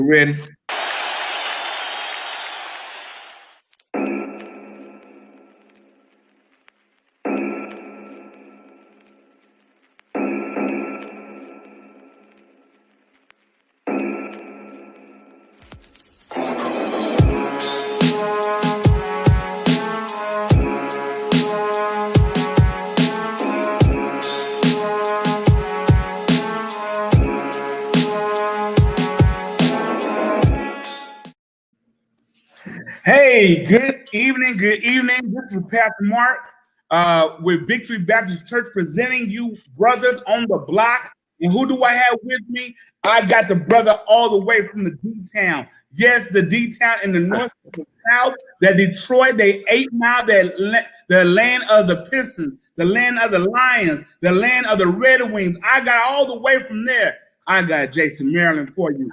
Ready? Hey, good evening. Good evening. This is Pastor Mark with Victory Baptist Church presenting you Brothers on the Block. And who do I have with me? I got the brother all the way from the D-Town. Yes, the D-Town in the north, the south, that Detroit, they 8 Mile, the land of the Pistons, the land of the Lions, the land of the Red Wings. I got all the way from there. I got Jason Maryland for you.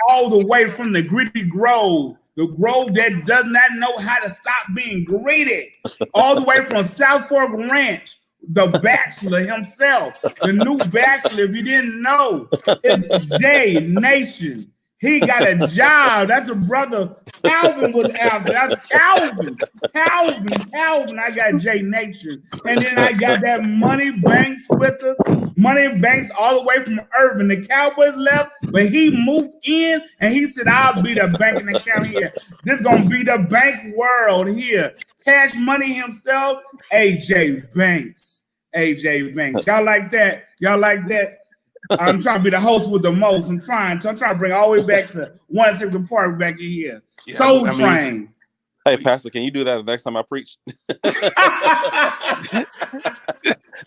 All the way from the gritty grove. The grove that does not know how to stop being greedy. All the way from South Fork Ranch, the Bachelor himself, the new Bachelor, if you didn't know, it's Jay Nation. He got a job. That's a brother Calvin was after. That's Calvin. I got Jay Nation. And then I got that Money Banks with us. Money Banks all the way from Irving. The Cowboys left, but he moved in and he said, I'll be the banking account here. This is going to be the bank world here. Cash Money himself, AJ Banks. AJ Banks. Y'all like that? Y'all like that? I'm trying to be the host with the most. I'm trying to bring all the way back to 160 Park back in here. Yeah, Soul Train. Hey, Pastor, can you do that the next time I preach?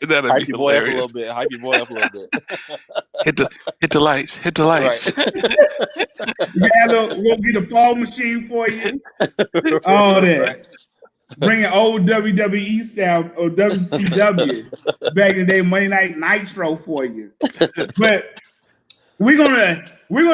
Hype your boy up a little bit. Hit the lights. Right. We'll get a fall machine for you. All that. Right. Bringing old WWE style or WCW back in the day, Monday Night Nitro for you. But we're gonna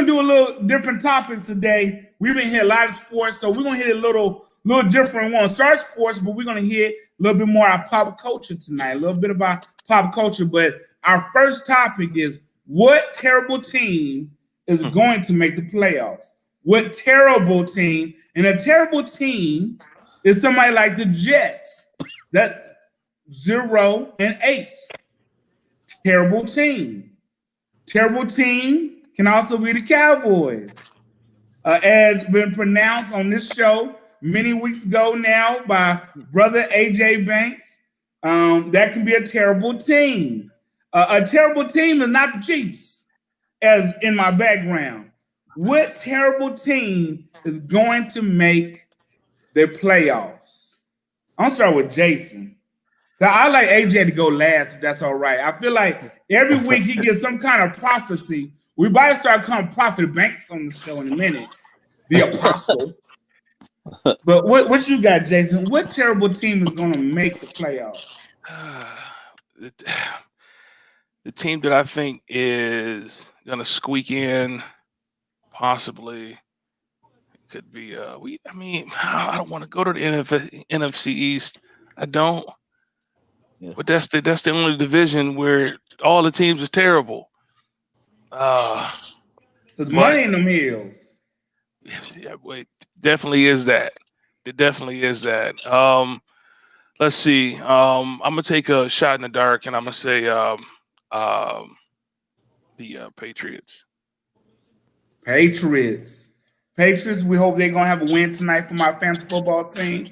do a little different topics today. We've been hitting a lot of sports, so we're gonna hit a little different one. Start sports, but we're gonna hit a little bit more about pop culture tonight. A little bit about pop culture. But our first topic is what terrible team is going to make the playoffs? What terrible team? And a terrible team is somebody like the Jets. That 0-8. Terrible team. Terrible team can also be the Cowboys. As been pronounced on this show many weeks ago now by brother AJ Banks, that can be a terrible team. A terrible team is not the Chiefs, as in my background. What terrible team is going to make the playoffs? I'm gonna start with Jason. I like AJ to go last, if that's all right. I feel like every week he gets some kind of prophecy. We about to start calling Prophet Banks on the show in a minute. The apostle. But what you got, Jason? What terrible team is going to make the playoffs? The team that I think is going to squeak in, possibly, could be. I don't want to go to the NFC East. I don't. Yeah. But that's the only division where all the teams is terrible. There's money in the hills. Yeah, wait. Definitely is that. It definitely is that. Let's see. I'm gonna take a shot in the dark, and I'm gonna say the Patriots. Patriots. We hope they're gonna have a win tonight for my fantasy football team.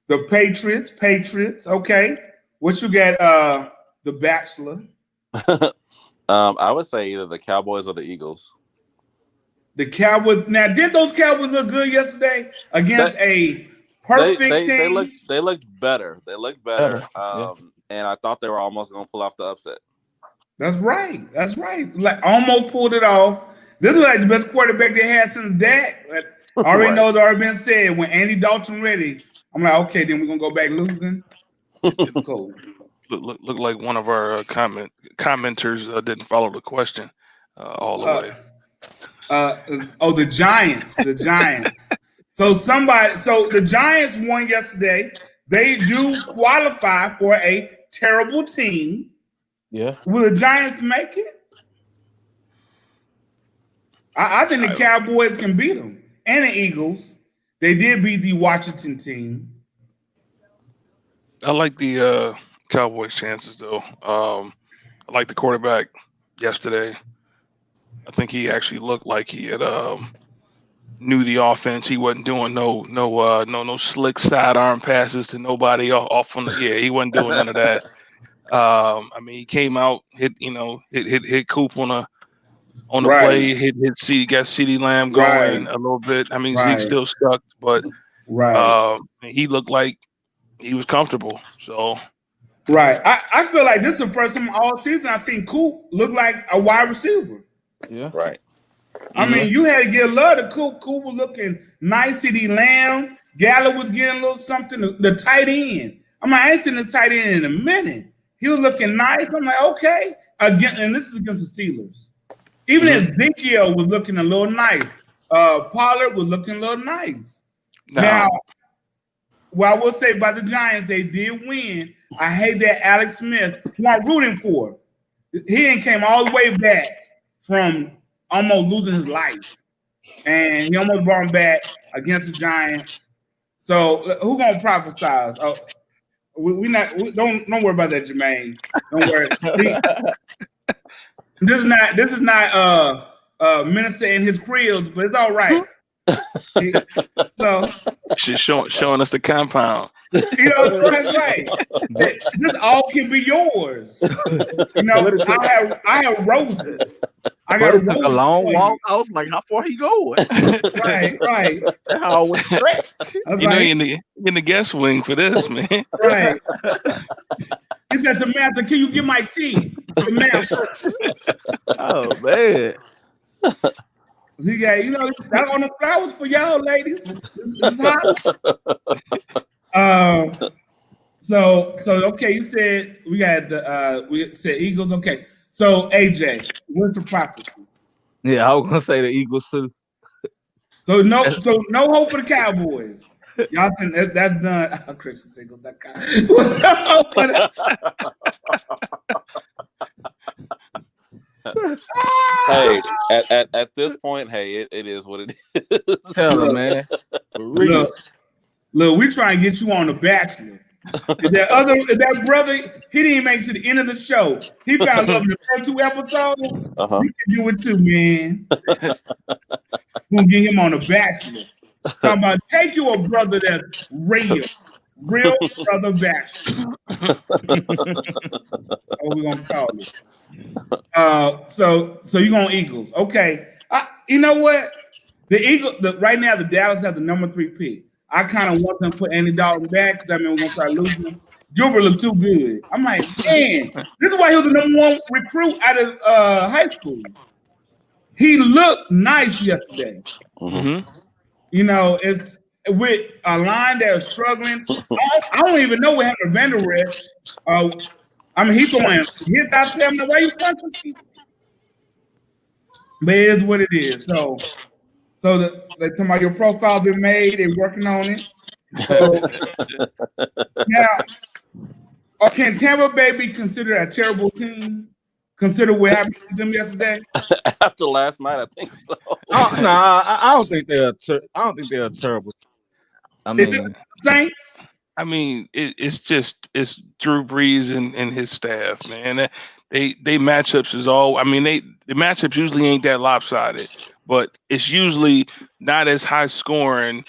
The Patriots. Okay. What you got? The Bachelor. I would say either the Cowboys or the Eagles. The Cowboys. Now, did those Cowboys look good yesterday against a perfect team? They looked better. And I thought they were almost going to pull off the upset. That's right. Like almost pulled it off. This is like the best quarterback they had since Dak. Already know it's already been said. When Andy Dalton ready, I'm like, okay, then we're gonna go back losing. It's cool. Look like one of our commenters didn't follow the question all the way. The Giants. So the Giants won yesterday. They do qualify for a terrible team. Yes. Will the Giants make it? I think the Cowboys can beat them and the Eagles. They did beat the Washington team. I like the Cowboys' chances though. I like the quarterback yesterday. I think he actually looked like he had knew the offense. He wasn't doing no slick sidearm passes to nobody off on the he wasn't doing none of that. I mean, he came out, hit Coop on the play, hit C, got CeeDee Lamb going a little bit. I mean, Zeke still stuck, but he looked like he was comfortable. So I feel like this is the first time all season I've seen Coop look like a wide receiver. Yeah. Right. I mean, you had to give love to Coop. Coop was looking nice. CeeDee Lamb, Gallup was getting a little something. The tight end. I mean, I ain't seen the tight end in a minute. He was looking nice. I'm like, okay. Again, and this is against the Steelers. Even Ezekiel was looking a little nice. Pollard was looking a little nice. Now, well, I will say about the Giants, they did win. I hate that Alex Smith, who I'm rooting for. He came all the way back from almost losing his life, and he almost brought him back against the Giants. So who gonna prophesize? Oh, don't worry about that, Jermaine. Don't worry. This is not Minister in his cribs, but it's all right. So she's showing us the compound. You know, that's right. This all can be yours. You know, I have roses. I got a long walk. I was like, how far he going? right. That's how I was stretched. You know, you're in the guest wing for this, man. Right. He said, Samantha, can you get my tea? Samantha. Oh man. You know, that's on the flowers for y'all, ladies. It's hot. So okay, you said we said Eagles. Okay, so AJ, what's the prophecy? Yeah, I was gonna say the Eagles too. So no hope for the Cowboys. Y'all think that's done? Oh, Christian Singles, that guy. Hey, at this point, hey, it is what it is. Tell him, man. Look, we try and get you on The Bachelor. That brother, he didn't make it to the end of the show. He found love in the first 2 episodes. We can do it too, man. We're gonna get him on The Bachelor. Talking about take you a brother that's real brother Bachelor. What we gonna call it? So you're gonna Eagles, okay? You know what? The Eagles. Right now, the Dallas have the number 3 pick. I kind of want them to put Andy Dalton back because we're gonna try losing him. Gilbert looked too good. I'm like, man, this is why he was the number 1 recruit out of high school. He looked nice yesterday. You know, it's with a line that is struggling. I don't even know what happened to Vander Esch. I mean, he's going hits out there. I'm like, why you punching people? But it is what it is. So they talking about your profile been made. They're working on it. So, now, can Tampa Bay be considered a terrible team? Consider what happened to them yesterday. After last night, I think so. I don't think they're terrible. I mean, Saints. I mean, it's Drew Brees and his staff, man. They matchups is all. I mean, the matchups usually ain't that lopsided, but it's usually not as high scoring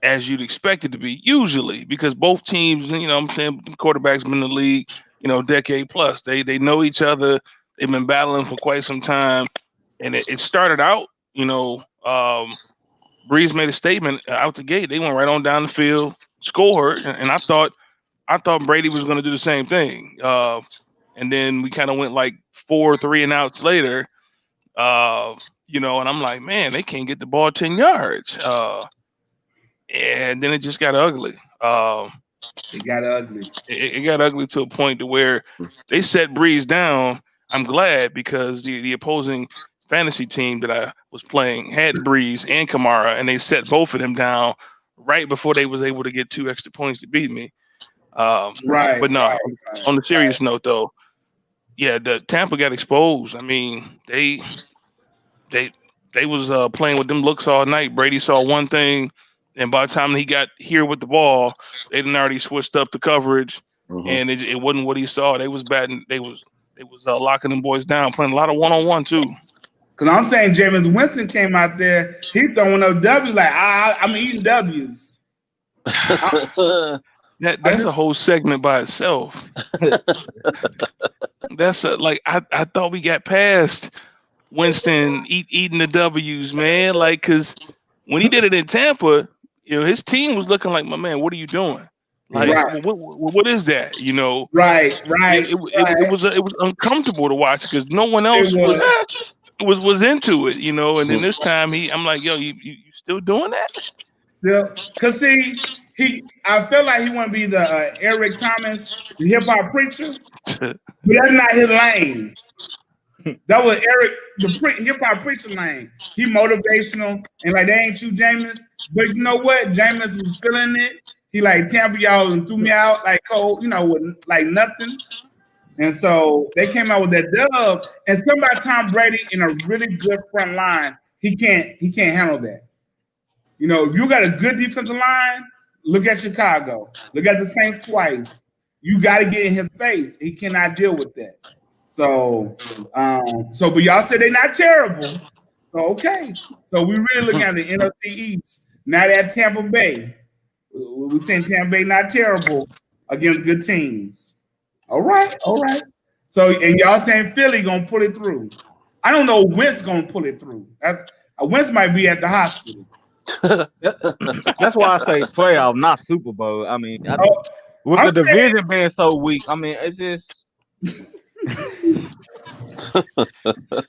as you'd expect it to be. Usually, because both teams, you know, what I'm saying, quarterbacks been in the league, you know, decade plus. They know each other. They've been battling for quite some time, and it started out, you know. Brees made a statement out the gate. They went right on down the field, scored, and I thought Brady was going to do the same thing. And then we kind of went like 4 3-and-outs later, you know, and I'm like, man, they can't get the ball 10 yards. And then it just got ugly. It got ugly. It got ugly to a point to where they set Brees down. I'm glad because the opposing fantasy team that I was playing had Brees and Kamara, and they set both of them down right before they was able to get 2 extra points to beat me. Right. But no, on the serious note though, yeah, the Tampa got exposed. I mean, they they was playing with them looks all night. Brady saw one thing, and by the time he got here with the ball, they didn't already switched up the coverage, and it wasn't what he saw. They was batting. They was locking them boys down, playing a lot of 1-on-1 too. Because I'm saying Jameis Winston came out there, he throwing up W's like I'm eating W's. That's a whole segment by itself. That's like I thought we got past Winston eating the W's, man. Like, because when he did it in Tampa, his team was looking like, my man, what are you doing? Like, right. what is that? Right. It was uncomfortable to watch because no one else was into it, And then this time I'm like, yo, you still doing that? Yeah, cause see, I feel like he want to be the Eric Thomas, the hip hop preacher, but that's not his lane. That was Eric, the hip hop preacher lane. He motivational and like, that ain't you, Jameis. But you know what? Jameis was feeling it. He like Tampa y'all and threw me out like cold, with like nothing. And so they came out with that dub. And somebody Tom Brady in a really good front line, he can't handle that. If you got a good defensive line, look at Chicago. Look at the Saints twice. You got to get in his face. He cannot deal with that. So but y'all said they're not terrible. So, okay. So we really looking at the NFC East. Now that Tampa Bay. We're saying Tampa Bay not terrible against good teams. All right. So, and y'all saying Philly going to pull it through. I don't know Wentz going to pull it through. Wentz might be at the hospital. That's why I say playoff, not Super Bowl. I mean, with the division being so weak, I mean, it's just.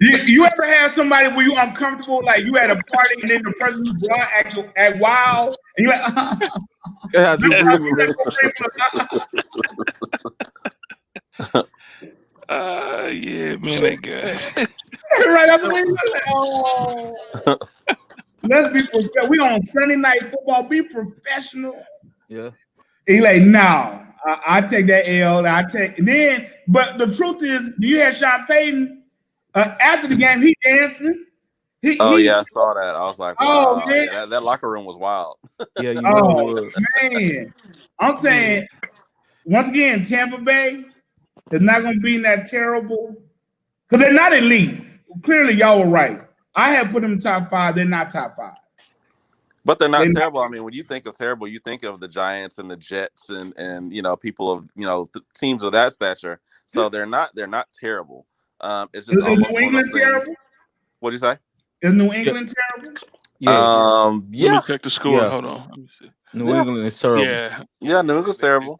you ever had somebody where you uncomfortable, like you at a party and then the person you brought act wild, and you're like, yeah, man, that guy. Right after let's be professional. We on Sunday Night Football. Be professional. Yeah. He like, no, I take that L. But the truth is, you had Sean Payton after the game. He dancing. Yeah, I saw that. I was like, wow, man, that locker room was wild. Yeah, you know. Man, I'm saying once again, Tampa Bay is not going to be that terrible because they're not elite. Clearly, y'all were right. I had put them top 5. They're not top 5. But they're not terrible. I mean, when you think of terrible, you think of the Giants and the Jets and people of teams of that stature. So they're not terrible. It's just is New England terrible? What do you say? Is New England terrible? Yeah. Let me check the score. Yeah. Hold on. Let me see. New England is terrible. Yeah, New England's terrible.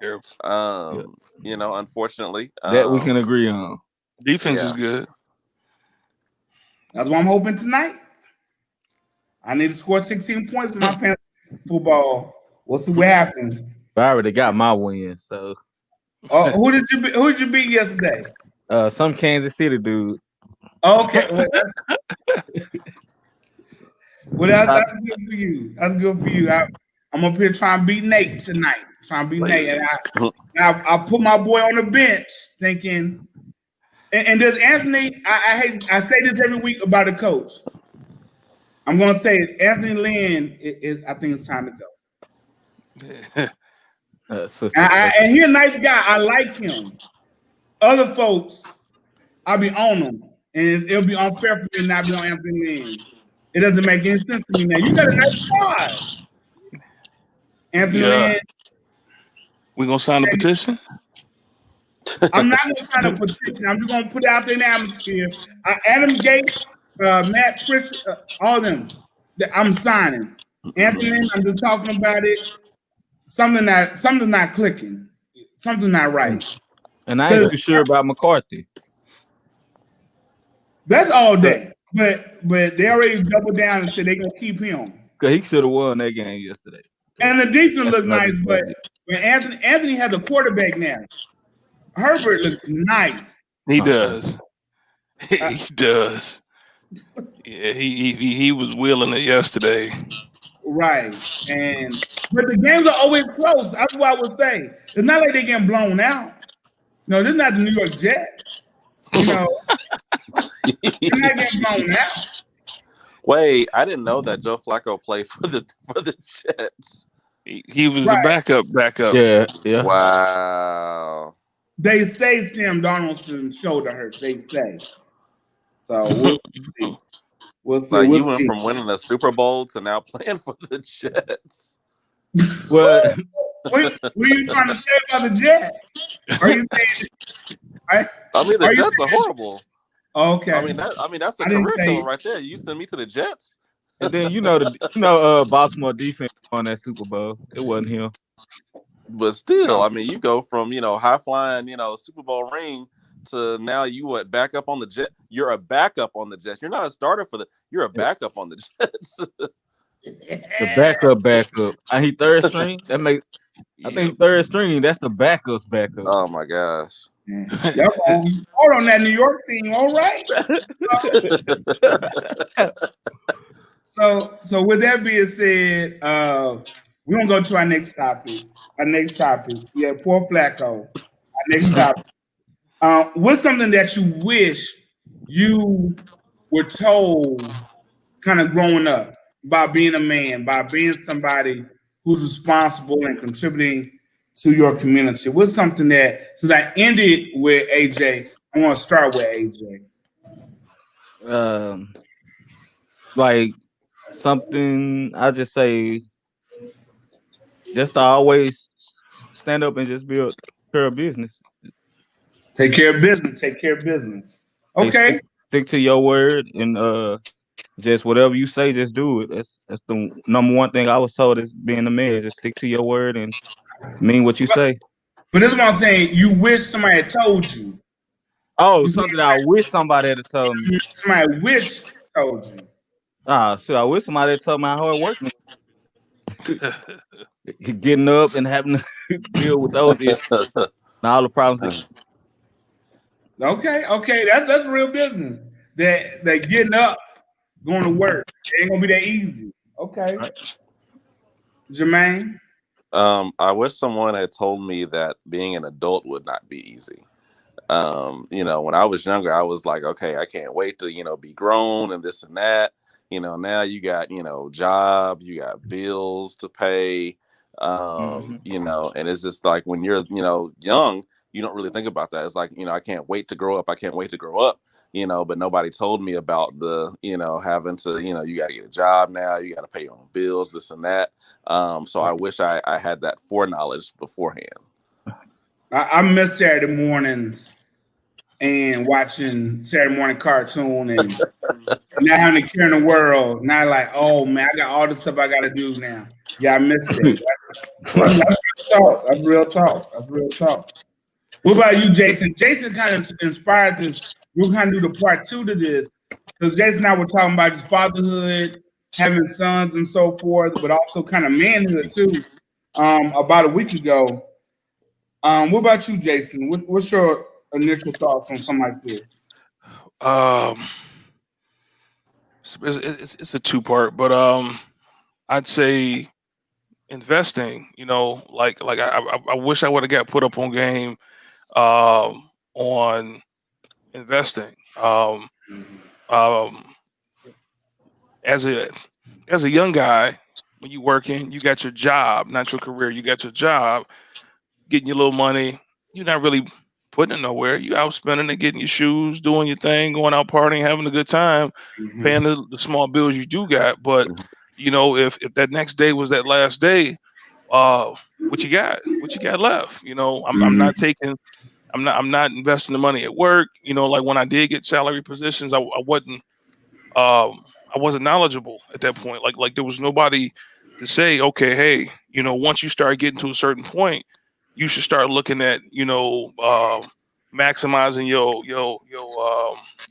Unfortunately, that we can agree on. Defense is good. That's what I'm hoping tonight. I need to score 16 points for my fantasy football. We'll see what happens. I already got my win, so. Who did you beat yesterday? Some Kansas City dude. Okay. Well, that's good for you. That's good for you. I'm up here trying to beat Nate tonight. And I put my boy on the bench thinking. And does Anthony? I say this every week about a coach. I'm gonna say it. Anthony Lynn is. I think it's time to go. And he's a nice guy. I like him. Other folks, I'll be on them, and it'll be unfair for me to not be on Anthony Lynn. It doesn't make any sense to me now. You got a nice squad, Anthony Lynn. We gonna sign a petition? I'm not going to sign a petition. I'm just going to put it out there in the atmosphere. Adam Gates, Matt Pritchard, all of them. I'm signing. Anthony, I'm just talking about it. Something's not clicking. Something's not right. And I ain't too sure about McCarthy. That's all day. But they already doubled down and said they're going to keep him. Because he should have won that game yesterday. And the defense looked nice, but when Anthony has a quarterback now. Herbert looks nice. He does. He does. Yeah, he was wheeling it yesterday. Right. But the games are always close. That's what I would say. It's not like they're getting blown out. No, this is not the New York Jets. They're not getting blown out. Wait, I didn't know that Joe Flacco played for the Jets. He was Right. the backup. Yeah. Wow. They say Sam Donaldson's shoulder hurts. They say. So we'll see. We'll see. Like We'll you went see. from winning a Super Bowl to now playing for the Jets. Well, What are you trying to say about the Jets? Are you saying? I mean, the Are you Jets are saying- horrible. Okay. I mean, that's a I didn't career say- killer right there. You send me to the Jets. and then Baltimore defense won that Super Bowl. It wasn't him. But still, I mean, you go from high flying, Super Bowl ring to now you back up on the Jets. You're a backup on the Jets. You're not a starter you're a backup on the Jets. The backup. And he third string. I think third string. That's the backup's backup. Oh my gosh. Hold on, that New York team. All right. So with that being said, we're gonna go to our next topic. Yeah, poor Flacco. Our next topic. What's something that you wish you were told kind of growing up about being a man, by being somebody who's responsible and contributing to your community? What's something that, since I ended with AJ, I want to start with AJ. Like something I just say, just to always stand up and just be a care of business. Take care of business. Okay. Stick to your word and just whatever you say, just do it. That's the number one thing I was told as being a man. Just stick to your word and mean what you say. But this is what I'm saying. You wish somebody had told you. Oh, something that I wish somebody had told me. Somebody wish told you. So I wish somebody had told me how hard working. Getting up and having to deal with those issues and all the problems. Okay. That's real business. That getting up, going to work. It ain't gonna be that easy. Okay. Right. Jermaine? I wish someone had told me that being an adult would not be easy. When I was younger, I was like, okay, I can't wait to, be grown and this and that. Now you got, job, you got bills to pay, and it's just like when you're, young, you don't really think about that. It's like, I can't wait to grow up. I can't wait to grow up, but nobody told me about the, having to, you got to get a job now, you got to pay your own bills, this and that. So I wish I had that foreknowledge beforehand. I miss Saturday mornings and watching Saturday morning cartoon and not having a care in the world. Not like, oh man, I got all the stuff I got to do now. Yeah, I missed it. That's real talk. What about you, Jason? Jason kind of inspired this. We'll kind of do the part 2 to this because Jason and I were talking about his fatherhood, having sons and so forth, but also kind of manhood too. About a week ago. What about you, Jason? What's your initial thoughts on something like this? It's a 2-part, but I'd say investing. Like I wish I would have got put up on game on investing. As a young guy, when you working, you got your job, not your career. You got your job, getting your little money. You're not really putting it nowhere. You out spending it, getting your shoes, doing your thing, going out partying, having a good time, paying the small bills you do got. But if that next day was that last day, what you got? What you got left? I'm not investing the money at work. Like when I did get salary positions, I wasn't knowledgeable at that point. Like there was nobody to say, okay, hey, once you start getting to a certain point, you should start looking at, maximizing your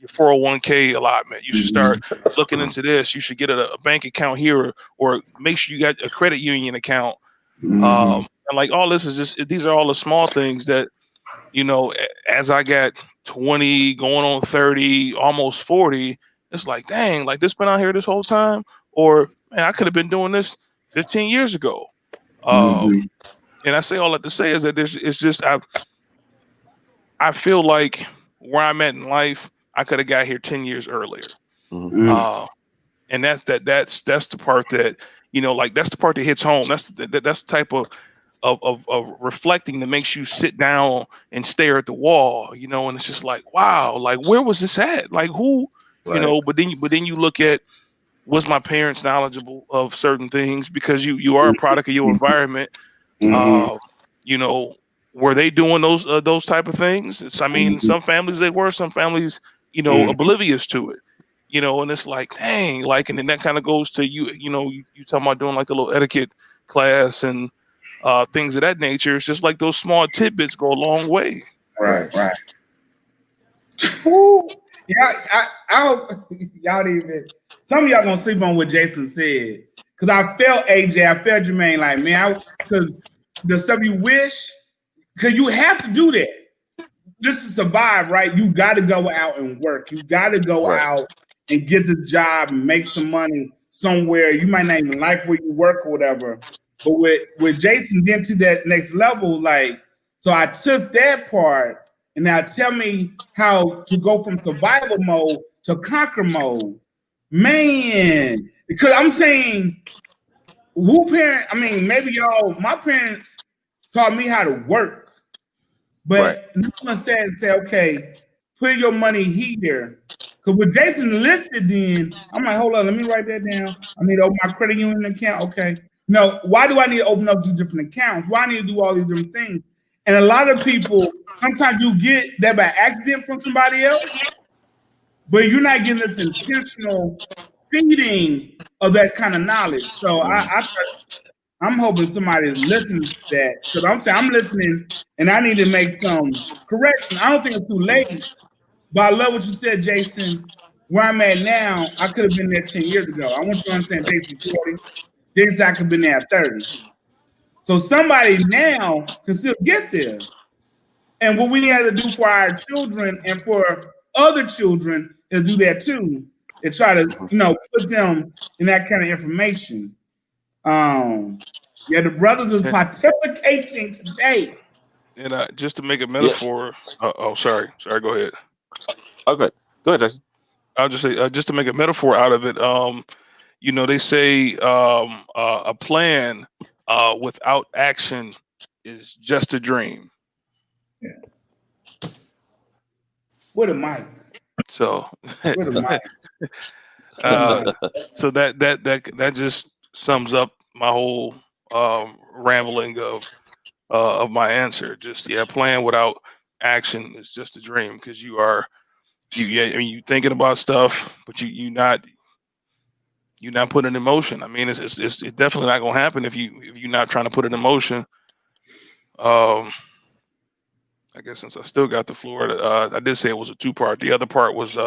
401k allotment. You should start looking into this. You should get a bank account here, or make sure you got a credit union account. And like all this is just, these are all the small things that, as I got 20, going on 30, almost 40, it's like, dang, like this been out here this whole time, or man, I could have been doing this 15 years ago. And I say all that to say is that it's just, I feel like where I'm at in life, I could have got here 10 years earlier. And that's the part that, like that's the part that hits home. That's the type of reflecting that makes you sit down and stare at the wall, and it's just like, wow, like where was this at? Like who, Right. but then you look at, was my parents knowledgeable of certain things, because you are a product of your environment. Mhm. Were they doing those type of things? I mean, some families they were, some families, Mhm. oblivious to it. And it's like, dang, like, and then that kind of goes to you talking about doing like the little etiquette class and things of that nature. It's just like those small tidbits go a long way. Right. Woo. Yeah, y'all didn't even. Some of y'all gonna sleep on what Jason said, because I felt AJ, I felt Jermaine, like man, because the stuff you wish, because you have to do that just to survive, right? You got to go out and work. You got to go Right. out and get the job and make some money somewhere. You might not even like where you work or whatever. But with Jason getting to that next level, like, so I took that part and now tell me how to go from survival mode to conquer mode. Man, because I'm saying, maybe y'all, my parents taught me how to work. But Right. no one said, okay, put your money here. Because with Jason listed, then I'm like, hold on, let me write that down. I need to open my credit union account. Okay. No, why do I need to open up these different accounts? Why I need to do all these different things? And a lot of people, sometimes you get that by accident from somebody else, but you're not getting this intentional feeding of that kind of knowledge. So I'm hoping somebody's listening to that, because I'm saying I'm listening and I need to make some correction. I don't think it's too late, but I love what you said, Jason. Where I'm at now, I could have been there 10 years ago. I want you to understand, Jason 40. Jason, I could have been there at 30. So somebody now can still get there. And what we need to do for our children and for other children is do that too, and try to, put them in that kind of information. Yeah, the brothers is And, participating today. and just to make a Yeah. metaphor, sorry, go ahead. Okay. Go ahead, Jason. I'll just say, just to make a metaphor out of it, they say a plan without action is just a dream. What a mic. So, What a mic. so that just sums up my whole rambling of my answer. Just plan without action is just a dream, because you thinking about stuff, but you not putting it in motion. I mean, it's definitely not gonna happen if you're not trying to put it in motion. I guess since I still got the floor, I did say it was a 2-part. The other part was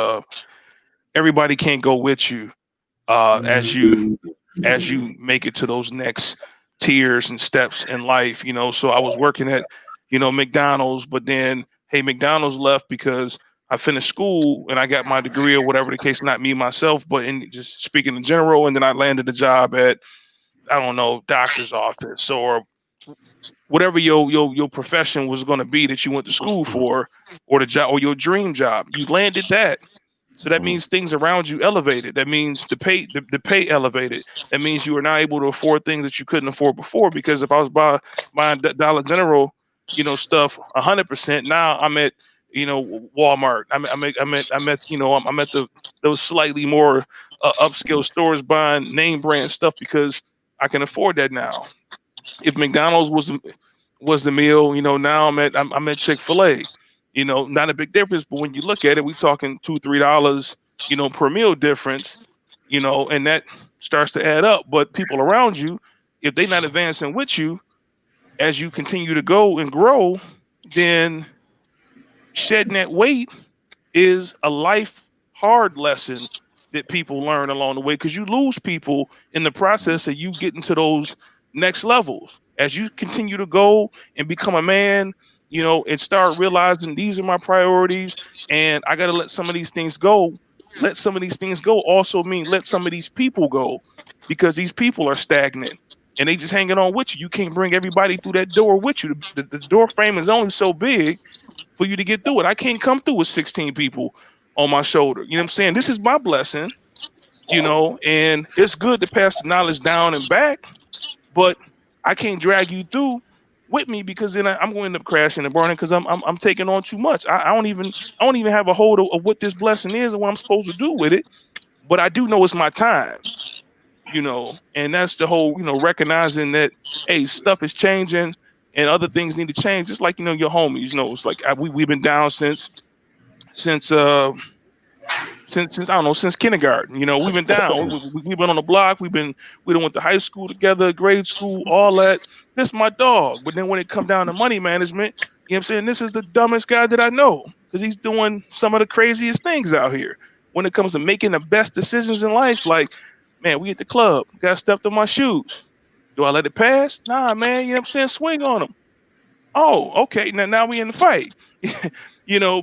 everybody can't go with you as you make it to those next tiers and steps in life. So I was working at McDonald's, but then McDonald's left because I finished school and I got my degree or whatever the case, not me myself, but in just speaking in general. And then I landed a job at, I don't know, doctor's office or whatever your profession was going to be that you went to school for, or the job or your dream job. You landed that. So that means things around you elevated. That means the pay elevated. That means you are now able to afford things that you couldn't afford before. Because if I was buying Dollar General, stuff 100%, now I'm at Walmart. I'm at those slightly more upscale stores buying name brand stuff because I can afford that now. If McDonald's was the meal, now I'm at Chick-fil-A. Not a big difference, but when you look at it, we talking $2-3, per meal difference, and that starts to add up. But people around you, if they're not advancing with you as you continue to go and grow, then shedding that weight is a life hard lesson that people learn along the way, because you lose people in the process of you getting to those next levels. As you continue to go and become a man, and start realizing these are my priorities and I got to let some of these things go. Let some of these things go also mean let some of these people go, because these people are stagnant and they just hanging on with you. You can't bring everybody through that door with you. The door frame is only so big for you to get through it. I can't come through with 16 people on my shoulder. You know what I'm saying? This is my blessing. and it's good to pass the knowledge down and back, but I can't drag you through with me because then I'm going to end up crashing and burning because I'm taking on too much. I don't even have a hold of what this blessing is and what I'm supposed to do with it, but I do know it's my time, and that's the whole, recognizing that, hey, stuff is changing and other things need to change. Just like, your homies, it's like we've been down since I don't know, since kindergarten. We've been down. We've been on the block. We done went to high school together, grade school, all that. This is my dog. But then when it come down to money management, you know what I'm saying? This is the dumbest guy that I know because he's doing some of the craziest things out here. When it comes to making the best decisions in life, like, man, we at the club, got stepped on my shoes. Do I let it pass? Nah, man, you know what I'm saying? Swing on them. Oh, okay. Now we in the fight.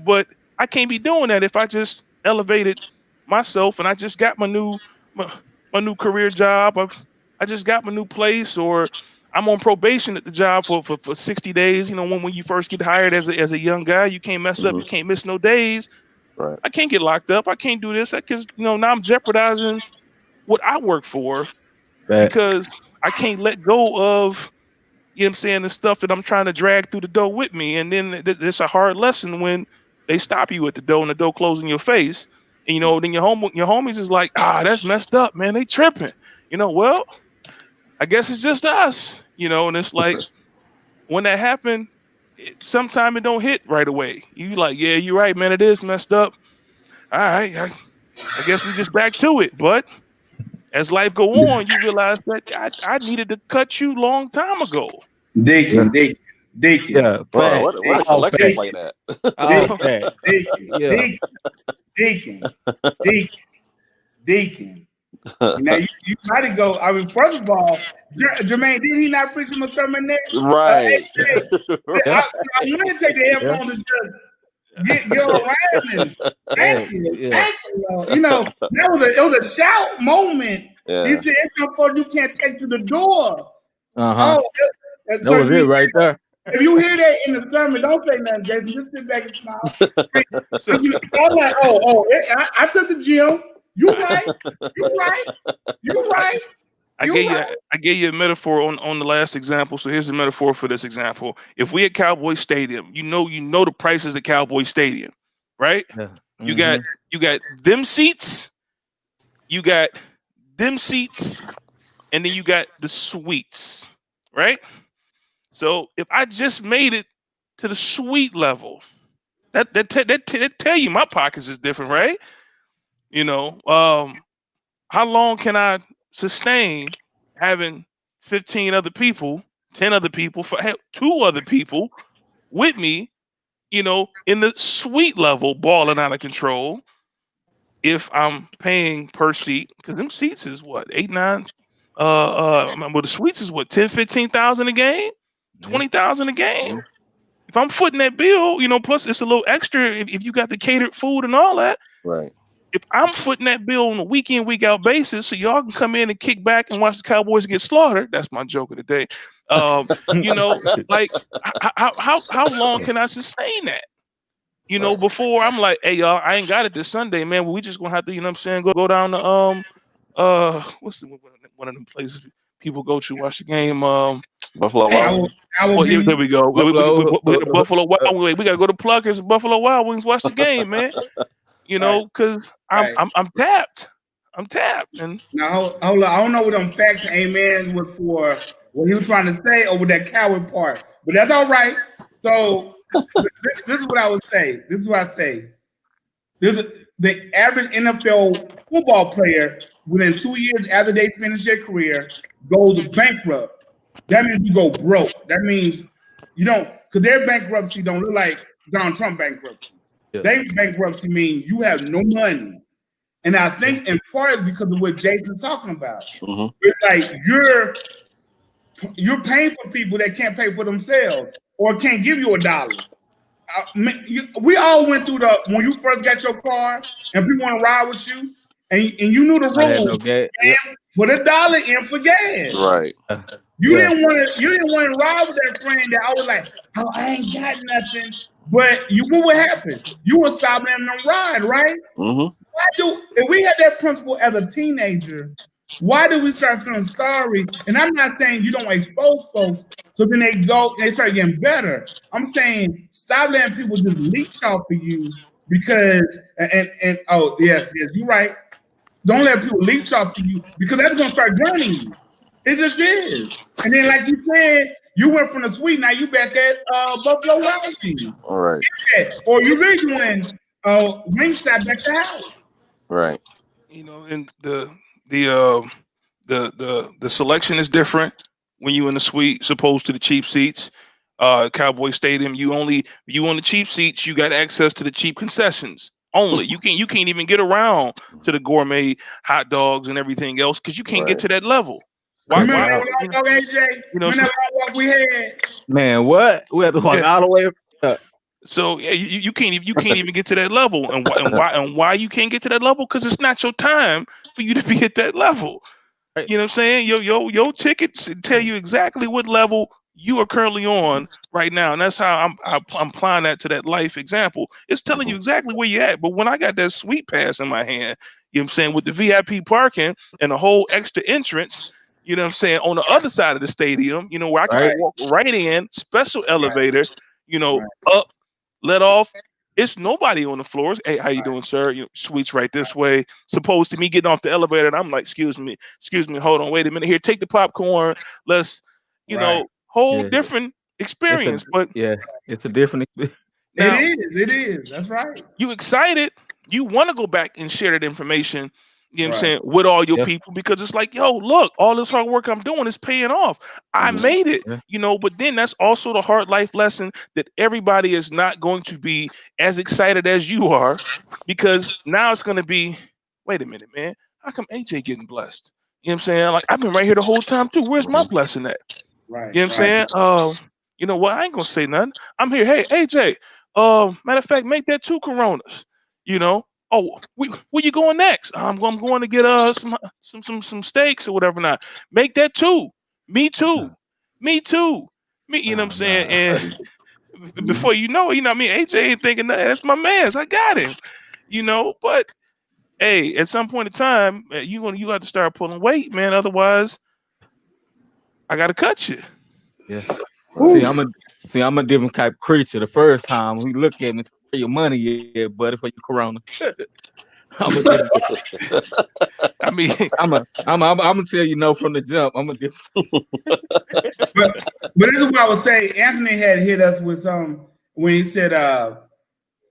But I can't be doing that if I just elevated myself and I just got my new career job. I just got my new place, or I'm on probation at the job for 60 days. When you first get hired as a young guy, you can't mess up, you can't miss no days. Right. I can't get locked up. I can't do this because now I'm jeopardizing what I work for because I can't let go of, the stuff that I'm trying to drag through the door with me. And then it's a hard lesson when they stop you at the door and the door closing your face. And, then your homies is like, that's messed up, man. They tripping. Well, I guess it's just us, and it's like when that happened, sometime it don't hit right away. You like, yeah, you're right, man. It is messed up. All right. I guess we just back to it. But as life go on, you realize that I needed to cut you long time ago. Deacon. Yeah, Bro, what a collection play that. Deacon. Now you try to go. I mean, first of all, Jermaine, did he not preach him a sermon there? Right. I'm going to take the headphones and just get around and thank you. It was a shout moment. Yeah. He said, "It's some part you can't take to the door." That was it right there. If you hear that in the sermon, don't say nothing, Jason. Just sit back and smile. I'm like, I took the gym. You right. I gave you a metaphor on the last example. So here's the metaphor for this example. If we at Cowboy Stadium, you know the prices at Cowboy Stadium, right? Yeah. You got them seats, and then you got the suites, right? So if I just made it to the suite level, that tell you my pockets is different, right? How long can I sustain having 15 other people, 10 other people, 2 other people with me, in the suite level, balling out of control, if I'm paying per seat, because them seats is what, 8, 9, well, the suites is what, 10, 15,000 a game, 20,000 a game. If I'm footing that bill, plus it's a little extra if you got the catered food and all that. Right. If I'm footing that bill on a week in, week out basis, so y'all can come in and kick back and watch the Cowboys get slaughtered. That's my joke of the day. Like how long can I sustain that? Before I'm like, hey y'all, I ain't got it this Sunday, man. But we just gonna have to, go down to what's one of them places people go to watch the game? Buffalo Wild Wings. There we go. Buffalo Wild Wings. We gotta go to Pluckers and Buffalo Wild Wings watch the game, man. Because I'm tapped. And now hold on. I don't know what them facts and amens was for what he was trying to say over that coward part, but that's all right. So this is what I would say. This is what I say. The average NFL football player within 2 years after they finish their career goes bankrupt. That means you go broke. That means you don't, because their bankruptcy don't look like Donald Trump bankruptcy. Yeah. Their bankruptcy means you have no money. And I think in part it's because of what Jason's talking about. Mm-hmm. It's like you're paying for people that can't pay for themselves or can't give you $1. We all went through when you first got your car and people want to ride with you and you knew the rules. Put $1 in for gas. Right. You didn't want to ride with that friend that I was like, oh, I ain't got nothing. But what would happen? You would stop letting them ride, right? Mm-hmm. if we had that principle as a teenager, why do we start feeling sorry? And I'm not saying you don't expose folks, so then they start getting better. I'm saying stop letting people just leech off of you because and oh yes, you're right. Don't let people leech off of you because that's gonna start draining you. It just is. And then, like you said, you went from the suite, now you back at Buffalo Wild Wings. All right. Or you really doing ringside back to house. Right. You know, and the selection is different when you in the suite, opposed to the cheap seats. Cowboy Stadium, you on the cheap seats, you got access to the cheap concessions only. You can't even get around to the gourmet hot dogs and everything else because you can't get to that level. Remember that long AJ? Remember that walk we had? Man, what? We had to walk all the way up. So yeah, you can't even get to that level, and why you can't get to that level? Because it's not your time for you to be at that level. Right. You know what I'm saying? Your tickets tell you exactly what level you are currently on right now, and that's how I'm applying that to that life example. It's telling you exactly where you're at. But when I got that suite pass in my hand, you know what I'm saying, with the VIP parking and a whole extra entrance. You know what I'm saying? On the other side of the stadium, you know, where I can walk right in, special elevator, you know, up, let off. It's nobody on the floors. Hey, how you doing, sir? You know, suites right this way. Supposed to me getting off the elevator, and I'm like, excuse me, hold on, wait a minute here. Take the popcorn. Let's, you know, whole different experience. It's a different experience. Now, it is. That's right. You excited. You want to go back and share that information. You know what I'm saying, with all your people, because it's like, yo, look, all this hard work I'm doing is paying off. I made it, you know, but then that's also the hard life lesson that everybody is not going to be as excited as you are, because now it's going to be, wait a minute, man, how come AJ getting blessed? You know what I'm saying? Like, I've been right here the whole time too. Where's my blessing at? Right. You know what I'm saying? You know what? I ain't going to say nothing. I'm here. Hey, AJ, matter of fact, make that 2 Coronas, you know? Oh, where you going next? I'm going to get some steaks or whatever. Not make that 2. Me too. You know what I'm saying? And before you know, what I mean, AJ ain't thinking that. That's my man's. I got him. You know, but hey, at some point in time, you got to start pulling weight, man. Otherwise, I got to cut you. Yeah. See, I'm a different type of creature. The first time we look at me. Your money, yeah, buddy, for your Corona. I mean, I'm gonna tell you no from the jump. I'm gonna but this is what I would say. Anthony had hit us with some when he said,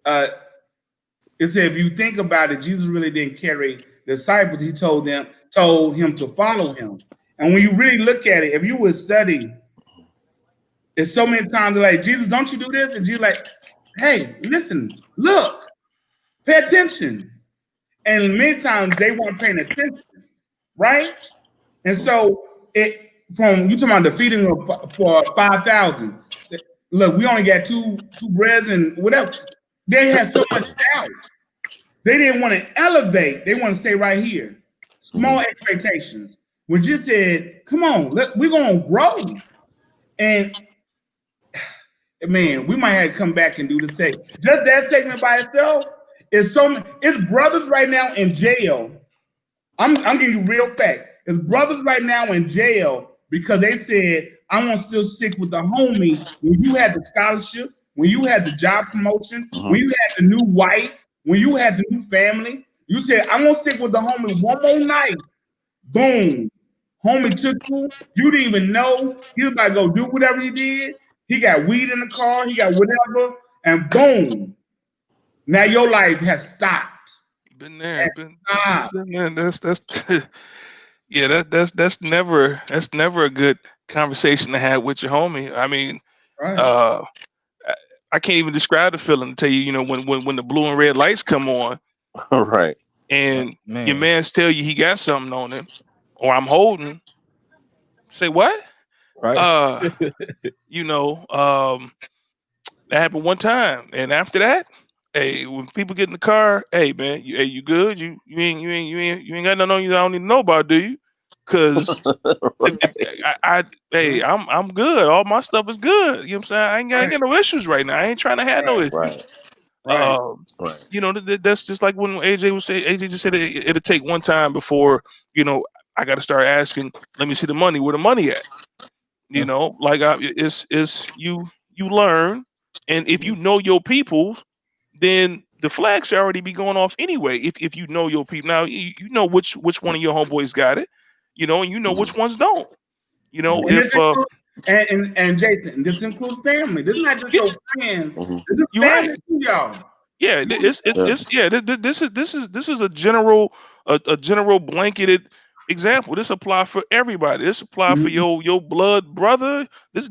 it said if you think about it, Jesus really didn't carry disciples. He told him to follow him. And when you really look at it, if you would study, it's so many times like, Jesus, don't you do this? And Jesus like, hey, listen, look, pay attention. And many times they weren't paying attention, right? And so you talking about the feeding for 5,000. Look, we only got two breads and whatever. They had so much doubt. They didn't want to elevate. They want to stay right here. Small expectations. We just said, come on, we're going to grow. And man, we might have to come back and do the same. Just that segment by itself is it's brothers right now in jail. I'm giving you real facts. It's brothers right now in jail because they said, I want to still stick with the homie when you had the scholarship, when you had the job promotion, when you had the new wife, when you had the new family. You said, I want to stick with the homie one more night. Boom. Homie took you. You didn't even know. He was about to go do whatever he did. He got weed in the car. He got whatever. And boom. Now your life has stopped. Been there. Been there. That's yeah, that's never a good conversation to have with your homie. I mean, I can't even describe the feeling to tell you, you know, when the blue and red lights come on. Right. And your man's tell you he got something on him, or I'm holding. Say what? Right. You know, that happened one time, and after that, hey, when people get in the car, hey man, you good? You ain't got nothing on you that I don't need to know about, do you? Because I'm good. All my stuff is good. You know what I'm saying? I ain't got no issues right now. I ain't trying to have no issues. Right. Right. Right. You know, that's just like when AJ was saying. AJ just said it'll take one time before, you know, I got to start asking. Let me see the money. Where the money at? You know, like it's you learn, and if you know your people, then the flag should already be going off anyway. If you know your people, now you know which one of your homeboys got it, you know, and you know which ones don't. You know, And if and Jason, this includes family. This is not just Yeah. your friends. Mhm. This is You're right. family too, y'all. yeah, this is a general general blanketed example. This apply for everybody. This apply for your blood brother. This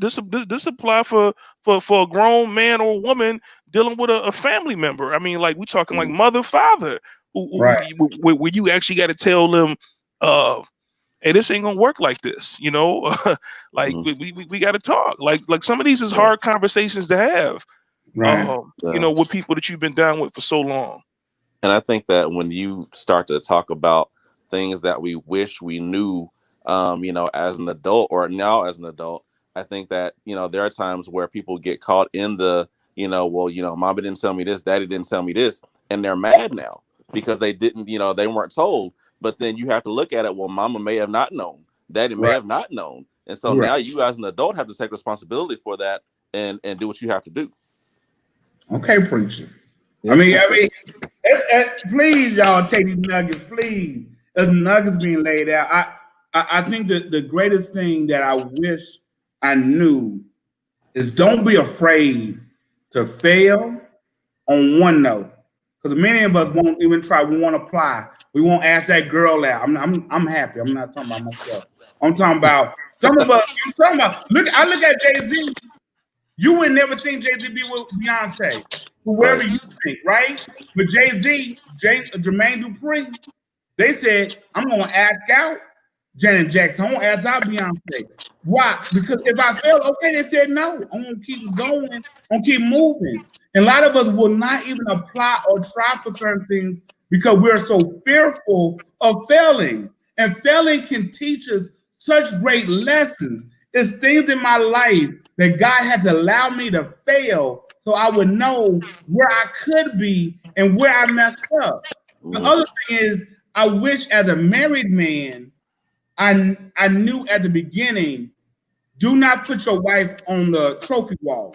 apply for a grown man or woman dealing with a family member. I mean, like we talking like mother, father, Right. where you actually got to tell them, hey, this ain't gonna work like this. You know, like we got to talk. Like some of these is hard conversations to have. Right. You know, with people that you've been down with for so long. And I think that when you start to talk about things that we wish we knew, you know, as an adult or now as an adult, I think that, you know, there are times where people get caught in the, you know, well, you know, mama didn't tell me this, daddy didn't tell me this, and they're mad now because they didn't, you know, they weren't told. But then you have to look at it, well, mama may have not known, daddy may have not known. And so now you as an adult have to take responsibility for that and do what you have to do. Okay, preacher. I mean, please, y'all take these nuggets, please. There's nuggets being laid out. I think that the greatest thing that I wish I knew is don't be afraid to fail on one note, because many of us won't even try. We won't apply. We won't ask that girl out. I'm happy. I'm not talking about myself. I'm talking about some of us. I'm talking about. I look at Jay-Z. You would never think Jay-Z be with Beyonce, whoever you think, right? But Jay-Z, Jermaine Dupri, they said, I'm going to ask out Janet Jackson. I'm going to ask out Beyonce. Why? Because if I fail, okay, they said no. I'm going to keep going. I'm going to keep moving. And a lot of us will not even apply or try for certain things because we're so fearful of failing. And failing can teach us such great lessons. It's things in my life that God had to allow me to fail so I would know where I could be and where I messed up. The other thing is, I wish as a married man, I knew at the beginning, do not put your wife on the trophy wall.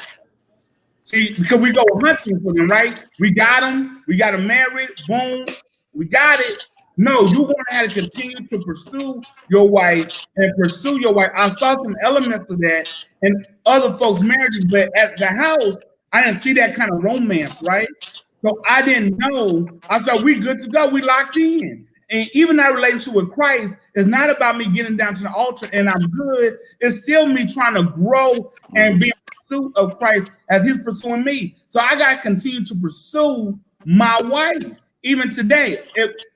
See, because we go hunting for them, right? We got them married, boom, we got it. No, you're going to have to continue to pursue your wife and pursue your wife. I saw some elements of that in other folks' marriages, but at the house, I didn't see that kind of romance, right? So I didn't know. I thought we good to go. We locked in. And even our relationship with Christ is not about me getting down to the altar and I'm good. It's still me trying to grow and be in pursuit of Christ as he's pursuing me. So I got to continue to pursue my wife, even today,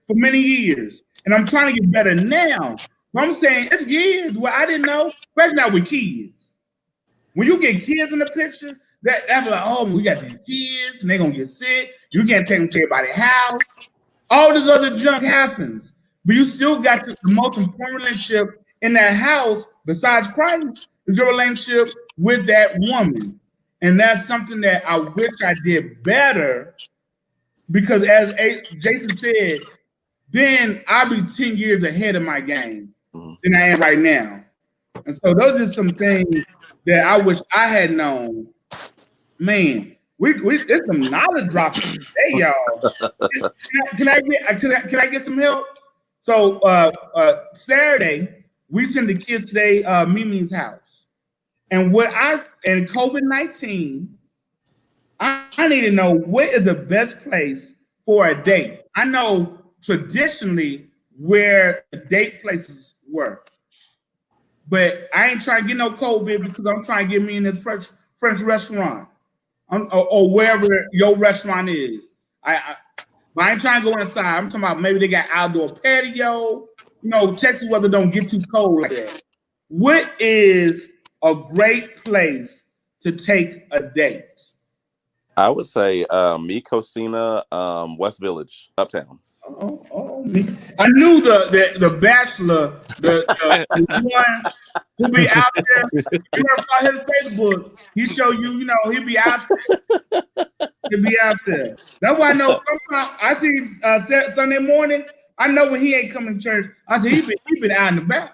for many years. And I'm trying to get better now. But I'm saying it's years where I didn't know, especially not with kids. When you get kids in the picture, that's like, oh, we got these kids and they're going to get sick. You can't take them to everybody's house. All this other junk happens. But you still got the most important relationship in that house, besides Christ, is your relationship with that woman. And that's something that I wish I did better. Because as Jason said, then I'll be 10 years ahead of my game than I am right now. And so those are some things that I wish I had known. Man, there's some knowledge dropping today, y'all. Can I get some help? So Saturday, we sent the kids today Mimi's house. And in COVID-19, I need to know what is the best place for a date. I know traditionally where the date places were, but I ain't trying to get no COVID because I'm trying to get me in this French restaurant or wherever your restaurant is. I ain't trying to go inside. I'm talking about maybe they got outdoor patio. You know, Texas weather don't get too cold like that. What is a great place to take a date? I would say Mi Cocina, West Village, Uptown. Oh, I knew the Bachelor, the one who be out there. You know, on his Facebook, he show you, you know, he be out there. to be out there. That's why I know sometimes I see Sunday morning. I know when he ain't coming to church. I said he been out and about.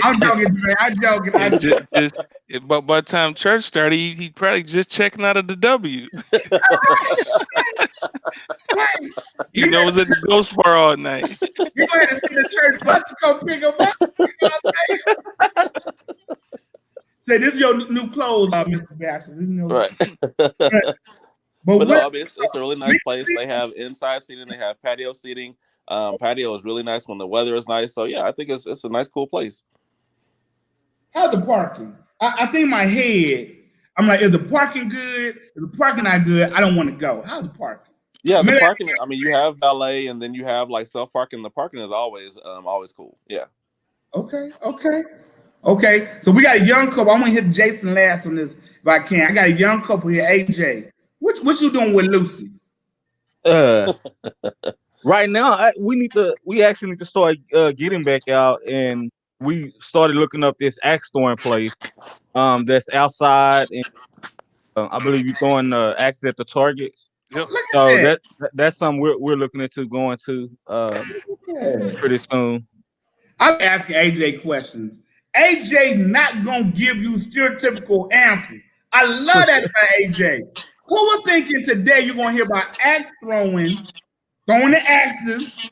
I'm joking, man. I'm joking. But by the time church started, he probably just checking out of the W. Right. He knows at the Ghost Bar all night. You had to see the church bus to come pick him up. You know what I'm saying? Say, this is your new clothes, Mr. Bachelor. Right. But no, I mean, it's a really nice place. They have inside seating. They have patio seating. Patio is really nice when the weather is nice. So yeah, I think it's a nice, cool place. How's the parking? I think in my head, I'm like, is the parking good? Is the parking not good? I don't want to go. How's the parking? Yeah, the parking. I mean, you have valet, and then you have like self parking. The parking is always cool. Yeah. Okay. So we got a young couple. I'm gonna hit Jason last on this if I can. I got a young couple here, AJ. What you doing with Lucy? Right now, we actually need to start getting back out, and we started looking up this axe throwing place that's outside, and I believe you're throwing axe at the targets. Yep. So that's something we're looking into going to pretty soon. I'm asking AJ questions. AJ not gonna give you stereotypical answers. I love that about AJ. Who was thinking today you're gonna hear about axe throwing the axes?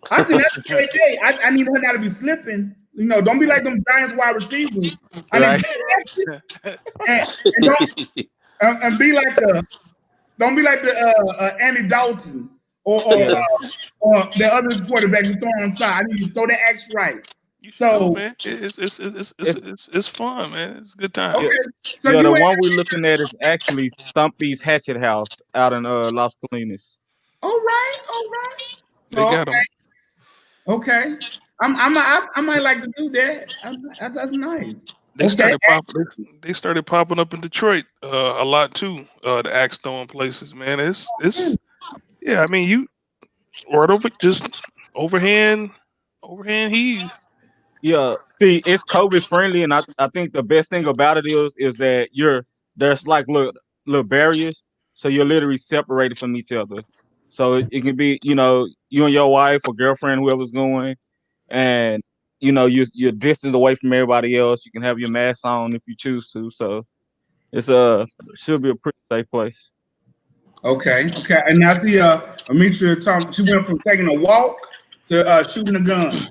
I think that's AJ. I need her not to be slipping. You know, don't be like them Giants wide receivers. I Right. and be like don't be like the Andy Dalton or the other quarterback you throw on side. I need you to throw the axe right. So man, it's fun, man. It's a good time. okay. So the one we're looking at is actually Stumpy's Hatchet House out in Las Colinas. All right. They got them. Okay. I might like to do that. That's nice. They started popping up in Detroit a lot too. The axe throwing places, man. It's yeah. I mean, you right over just overhand heave. Yeah, see, it's COVID friendly, and I think the best thing about it is that there's like little barriers, so you're literally separated from each other. So it can be, you and your wife or girlfriend, whoever's going, and you're distanced away from everybody else. You can have your mask on if you choose to. So it's should be a pretty safe place. Okay. And now see, Amisha she went from taking a walk to shooting a gun.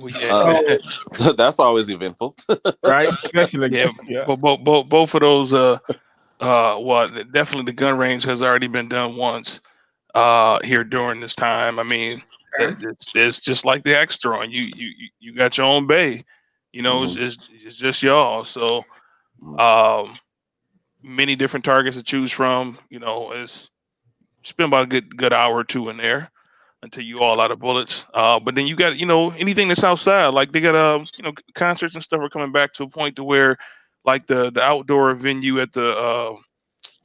Well, yeah. That's always eventful, right? Especially But both of those, well, definitely the gun range has already been done once here during this time. I mean, it's just like the axe throwing. You got your own bay, it's just y'all. So many different targets to choose from. It's spend about a good hour or two in there until you all out of bullets. But then you got, anything that's outside, like they got, concerts and stuff are coming back to a point to where, like the outdoor venue at the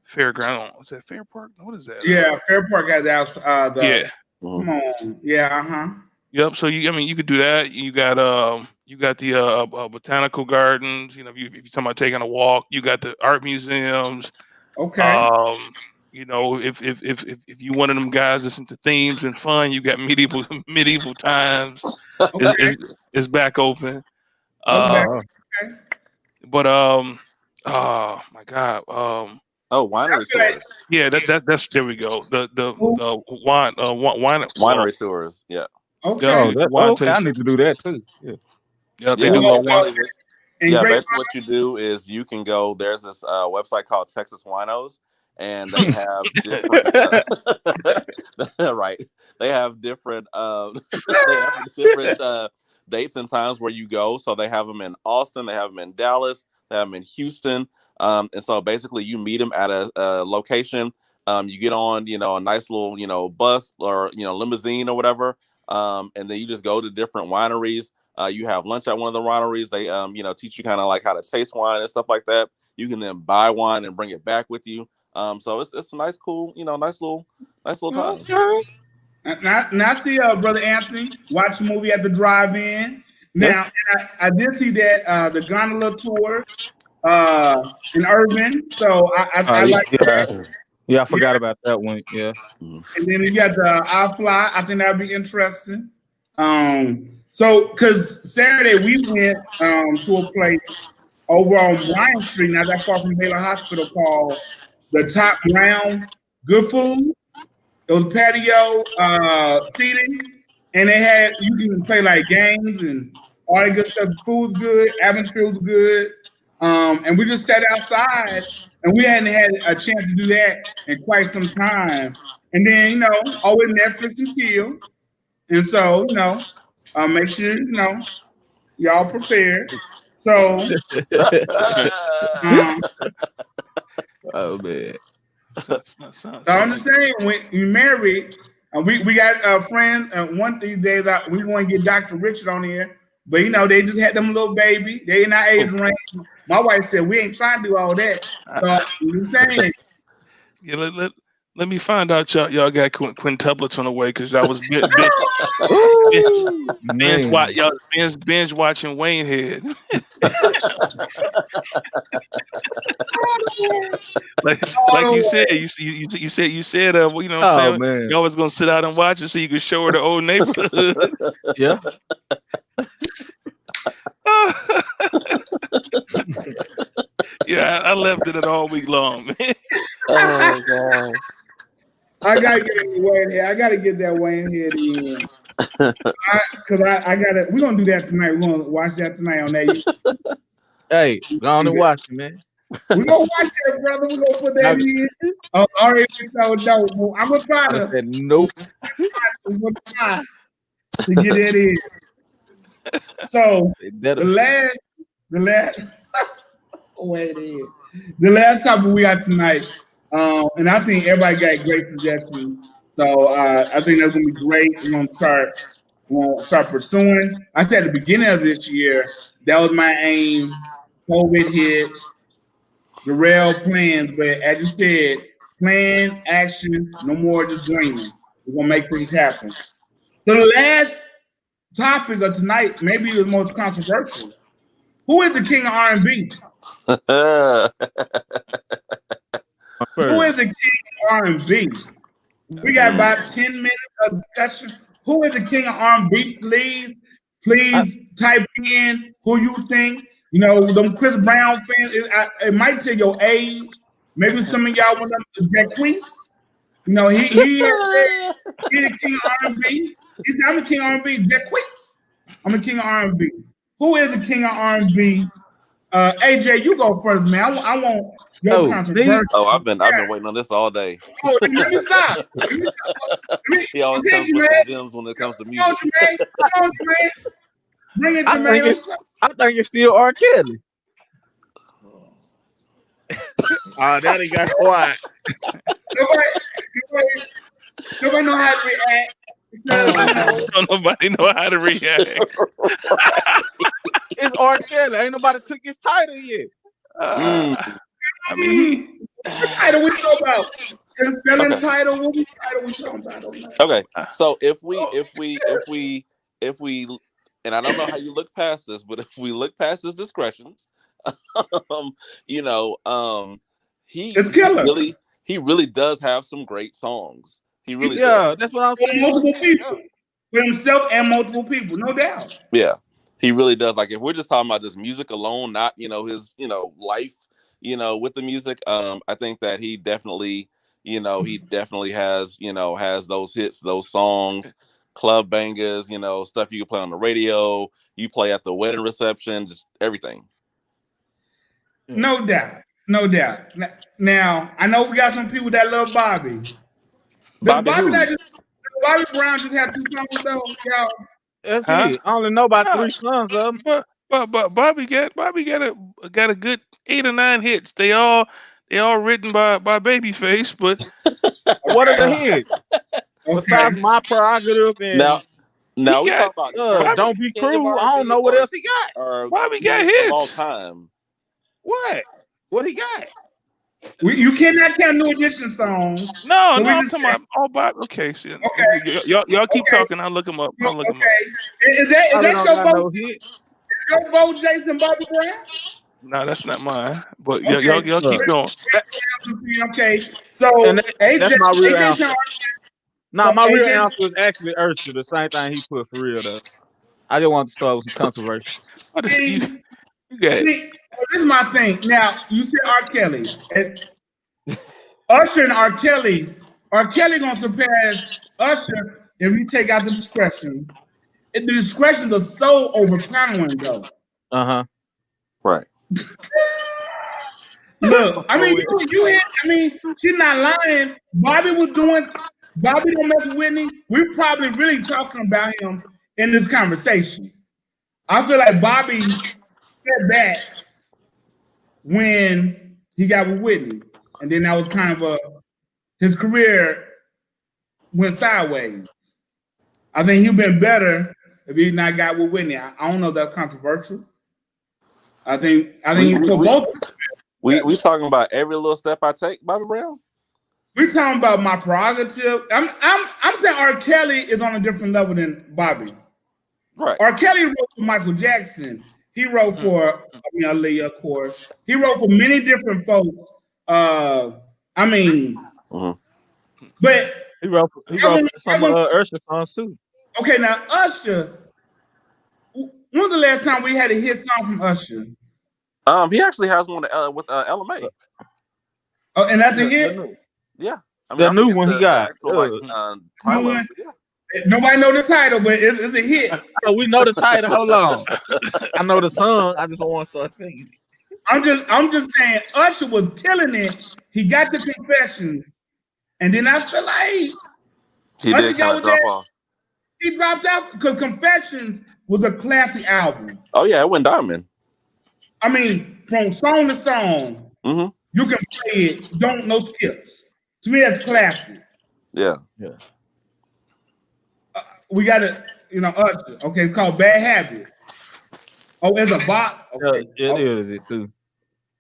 fairground. Is that Fair Park? What is that? Yeah, Fair Park has outside. Yeah. Come on. Yeah. Yep. So you could do that. You got the botanical gardens. If you're talking about taking a walk, you got the art museums. Okay. If you one of them guys that's into themes and fun, you got medieval times. Okay. It's back open. Okay. But oh my God. Winery tours. Yeah, that's there we go. The winery tours. Yeah. Okay. I need to do that too. Yeah. They do little wine. Yeah, basically what you do is you can go. There's this website called Texas Winos, and they have different. Right. They have different. Dates and times where you go. So they have them in Austin. They have them in Dallas. They have them in Houston. And so basically you meet them at a location. You get on, a nice little, bus or, limousine or whatever. And then you just go to different wineries. You have lunch at one of the wineries. They, teach you kind of like how to taste wine and stuff like that. You can then buy wine and bring it back with you. So it's a nice, cool, nice little time. Now see, Brother Anthony, watch a movie at the drive-in. Now, I did see that the gondola tours in Urban. So I like that. Yeah, I forgot about that one. Yeah. And then you got the I Fly. I think that'd be interesting. So because Saturday we went to a place over on Bryant Street, not that far from Baylor Hospital, called the Top Round. Good food. It was patio seating, and they had you can play like games and all that good stuff. The food's good, atmosphere was good, and we just sat outside, and we hadn't had a chance to do that in quite some time. And then always Netflix and chill, and so make sure y'all prepared. So, oh man. So I'm just saying, when you married, we got a friend. One of these days, we want to get Dr. Richard on here, but they just had them little baby. They in our age range. My wife said we ain't trying to do all that. So I'm saying, yeah, let me find out y'all got quintuplets on the way because y'all was binge watching Wayne Head. like you said, you said y'all was gonna sit out and watch it so you could show her the old neighborhood. Yeah. Yeah, I left it all week long, man. Oh God. I gotta get Wayne Head. I gotta get that Wayne Head in. Because I gotta. We're gonna do that tonight. We're gonna watch that tonight on that. Hey, go on and watch it, man. We're gonna watch that, brother. We're gonna put that in. Oh, all right, so no. I'm gonna try to. Nope. I'm gonna try to get that in. So the last wait in. The last topic we got tonight, and I think everybody got great suggestions. So I think that's gonna be great. We're gonna start pursuing. I said at the beginning of this year, that was my aim. COVID hit, the rail plans, but as you said, plan, action, no more just dreaming. We're gonna make things happen. So the last topic of tonight, maybe the most controversial. Who is the king of R&B? Who is the king of R&B? We got about 10 minutes of discussion. Who is the king of R&B? Please type in who you think. Them Chris Brown fans. It might tell your age. Maybe some of y'all want them Jacquees. He the king of R&B. He said, I'm the king of R&B. Jacquees. I'm the king of R&B. Who is the king of R&B? AJ, you go first, man. I want your controversy. Oh, I've been waiting on this all day. Oh, let me stop. He always comes with the gems when it comes to music. Come on, Jermaine. Bring it, Jermaine. I think it's still R. Kelly. Now he got quiet. Nobody know how to react. Don't nobody know how to react. It's R. Kelly. Ain't nobody took his title yet. I mean, what title we talking about? Villain title? What title we talking about? Okay, so if we, and I don't know how you look past this, but if we look past his discretions, he really does have some great songs. He really does. That's what I'm saying. Multiple people. For himself and multiple people, no doubt. Yeah, he really does. Like if we're just talking about just music alone, not his life, with the music. I think that he definitely has those hits, those songs, club bangers, stuff you can play on the radio, you play at the wedding reception, just everything. No doubt. Now I know we got some people that love Bobby. Bobby Brown just had 2 songs though, y'all. That's it. I only know about 3 songs of them. But Bobby got a good 8 or 9 hits. They all written by Babyface, but what are the hits? Besides My Prerogative and now we talk about Don't Be Cruel. I don't know what else he got. Bobby got hits all time. What he got? You cannot count New Edition songs. No, I'm talking about all Bobby. Okay, shit. Okay. Y'all keep talking. I'll look them up. Is that your vote? Is your vote Jason Bobby Brown? No, that's not mine. But Okay. y'all keep going. Okay, so And that's my real AJ answer. sound- Nah, my real AJ answer is actually Ursula, the same thing he put for real though. I just want to start with some controversy. What is you See, got? this is my thing. Now, you said R. Kelly. And Usher and R. Kelly gonna surpass Usher if we take out the discretion. And the discretions are so overpowering, though. Uh-huh. Right. Look, I mean, she's not lying. Bobby don't mess with Whitney. We're probably really talking about him in this conversation. I feel like Bobby stepped back when he got with Whitney. And then that was kind of his career went sideways. I think he'd been better if he not got with Whitney. I don't know if that's controversial. I think he put both. We talking about every little step I take, Bobby Brown. We're talking about my prerogative. I'm saying R. Kelly is on a different level than Bobby. Right. R. Kelly wrote for Michael Jackson. He wrote for Aaliyah, of course. He wrote for many different folks. But He wrote some Usher songs too. Okay, now Usher. When's the last time we had a hit song from Usher? He actually has one with LMA. Oh, and that's a hit. Yeah, The new one he got. Nobody know the title, but it's a hit. Oh, we know the title. Hold on. I know the song. I just don't want to start singing. I'm just saying Usher was killing it. He got the Confessions, and then I feel like he Usher did kind of drop off. He dropped out because Confessions was a classic album. Oh yeah, it went diamond. I mean, from song to song, you can play it. No skips. To me, that's classic. Yeah. We got to, Usher. Okay, it's called Bad Habit. Oh, it's a bot. Okay. Yeah, it is it too.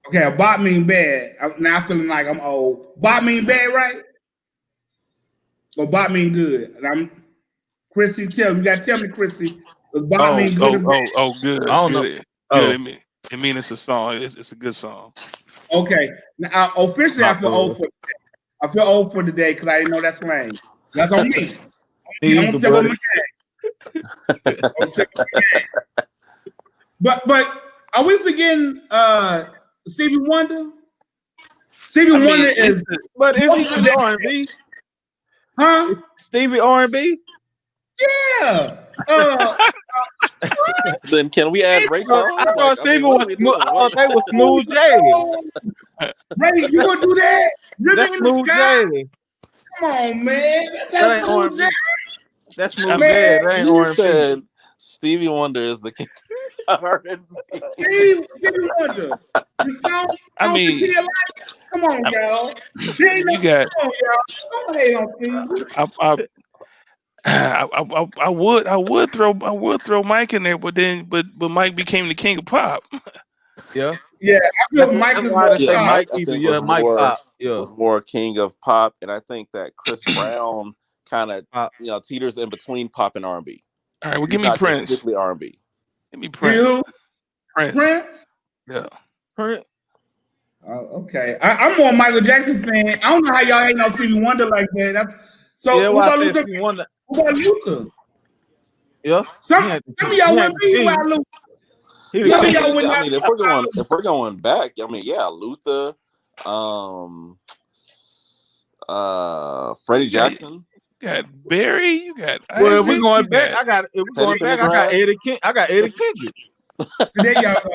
Okay, a bot mean bad. Now I'm feeling like I'm old. Bot mean bad, right? Or bot mean good? And Chrissy, you gotta tell me, Chrissy. Does bot mean good? Good. I don't know. Good. It means it's a song. It's a good song. Okay. Now officially, I feel old for today. I feel old for today because I didn't know that slang. That's on me. Don't step on my game. But are we forgetting Stevie Wonder? Stevie Wonder is. But is he just R&B? Huh? Stevie R&B? Yeah. Then can we add Ray Charles? I thought Stevie was. I thought they was Smooth J. Ray, you gonna do that? That's Smooth J. Come on, man. That's Smooth J. That's Smooth J. That ain't R&B. Stevie Wonder is the king of R&B. Stevie Wonder. Come on, y'all. You got. Don't hate on Stevie. I would throw Mike in there, but Mike became the king of pop. Yeah. Yeah, I feel Mike is more Mike either. Yeah, Mike Pop. Yeah. Was more king of pop, and I think that Chris Brown kind of teeters in between pop and R&B. All right, well, give me Prince. Strictly R&B. Give me Prince. Prince? Yeah. Prince. Okay. I'm more Michael Jackson fan. I don't know how y'all ain't no Stevie Wonder like that. That's so. Yeah, what about Luther? Yeah. Some of y'all wouldn't be about Luther. If we're going back, Luther, Freddie Jackson. You got Barry. You got. Well, if we're going back, I got Eddie Kendrick. There y'all go.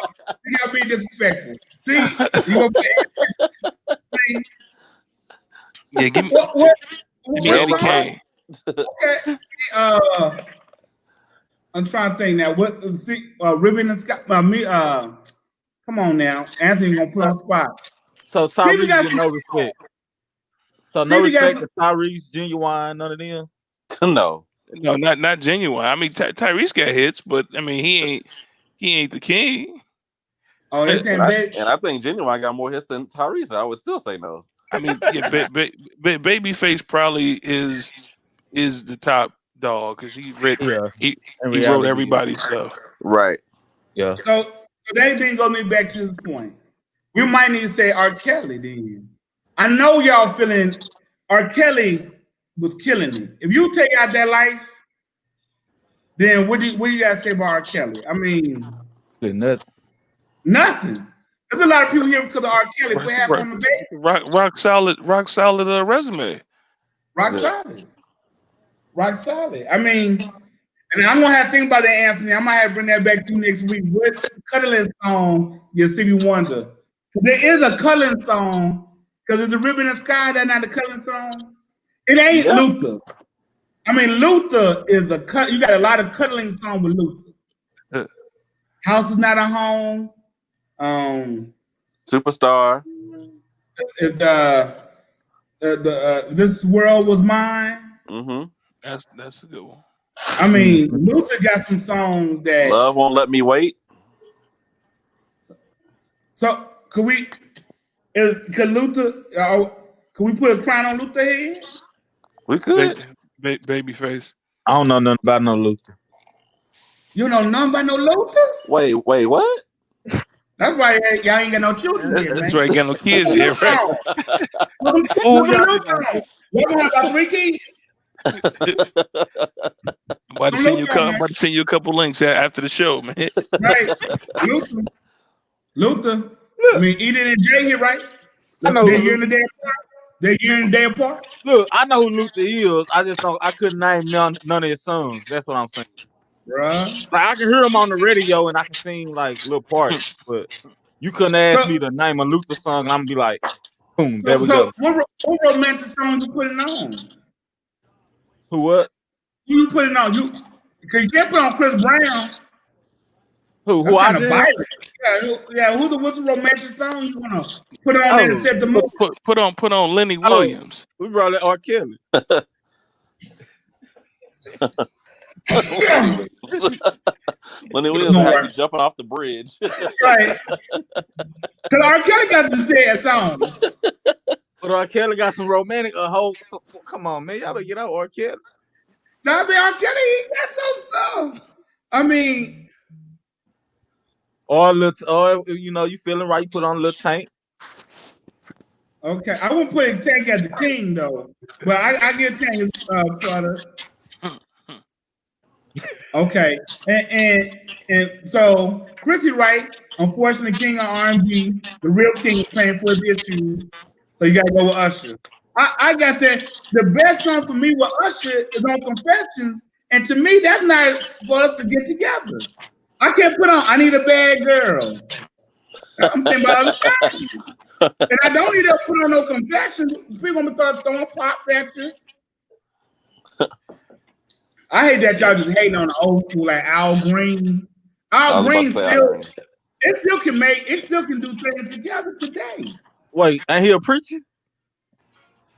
You gotta be disrespectful. See, you see. Yeah, give me. Give me Eddie Kane. Okay. I'm trying to think now. What? See, Ribbon and Scott. Come on now, Anthony gonna put on spot. So Tyrese get no respect. So no respect to Tyrese, Genuine, none of them. No, not Genuine. I mean, Tyrese got hits, but I mean, he ain't the king. Oh, and I think Genuine got more hits than Tyrese. I would still say no. I mean, Babyface probably is the top dog because he wrote everybody's stuff. Right. Yeah. So that then goes me back to this point. We might need to say R. Kelly then. I know y'all feeling R. Kelly was killing it. If you take out that life, then what do you gotta say about R. Kelly? I mean, nothing. There's a lot of people here because of R. Kelly. What happened on the baby? Rock solid resume. Rock solid. I mean, and I'm gonna have to think about that, Anthony. I might have to bring that back to you next week. What cuddling song your Stevie Wonder? There is a cuddling song because it's a ribbon in the sky. That's not a cuddling song. It ain't Luther. I mean, Luther is a cut. You got a lot of cuddling songs with Luther. House is not a home. Superstar. This world was mine. Mm-hmm. That's a good one. I mean, Luther got some songs that Love Won't Let Me Wait. So could we? Could Luther? Could we put a crown on Luther's head? We could. Babyface. I don't know nothing about no Luther. You know nothing about no Luther? Wait, what? That's why y'all ain't got no children here, man. That's right, got no kids here, right? Y'all gonna have 3 kids? I'm about to send you a couple links after the show, man. Right, Luther. I mean, Eden and Jay here, right? I know. They're year and a day apart. They're year and a day apart. Look, I know who Luther is. I just don't. I couldn't name none of his songs. That's what I'm saying. Bruh. Like, I can hear him on the radio and I can sing like little parts, but you couldn't ask me to name a Luther song and I'm gonna be like, boom, there we go. What romantic song you putting on? Who what? Who you putting on? Because you can't put on Chris Brown. Who I did? What's the romantic song you wanna put on there to set the mood? Put on Lenny Williams. We brought it R. Kelly. Lenny Williams had you jumping off the bridge. Right. Because R. Kelly got some sad songs. But R. Kelly got some romantic come on, man. Y'all better get out R. Kelly. Nah, but R. Kelly, he got some stuff. I mean, or you feeling right, you put on a little Tank. Okay, I won't put Tank as the king though, but I give Tank his product. Okay, and so Chrissy Wright, unfortunately, king of R&B, the real king is paying for his issues, so you gotta go with Usher. I got that. The best song for me with Usher is on Confessions, and to me, that's not for us to get together. I can't put on I Need a Bad Girl. I'm thinking about other things. And I don't need to put on no Confessions. People gonna start throwing pops at you. I hate that y'all just hating on the old school like Al Green. Al Green still can do things together today. Wait, and he a preacher?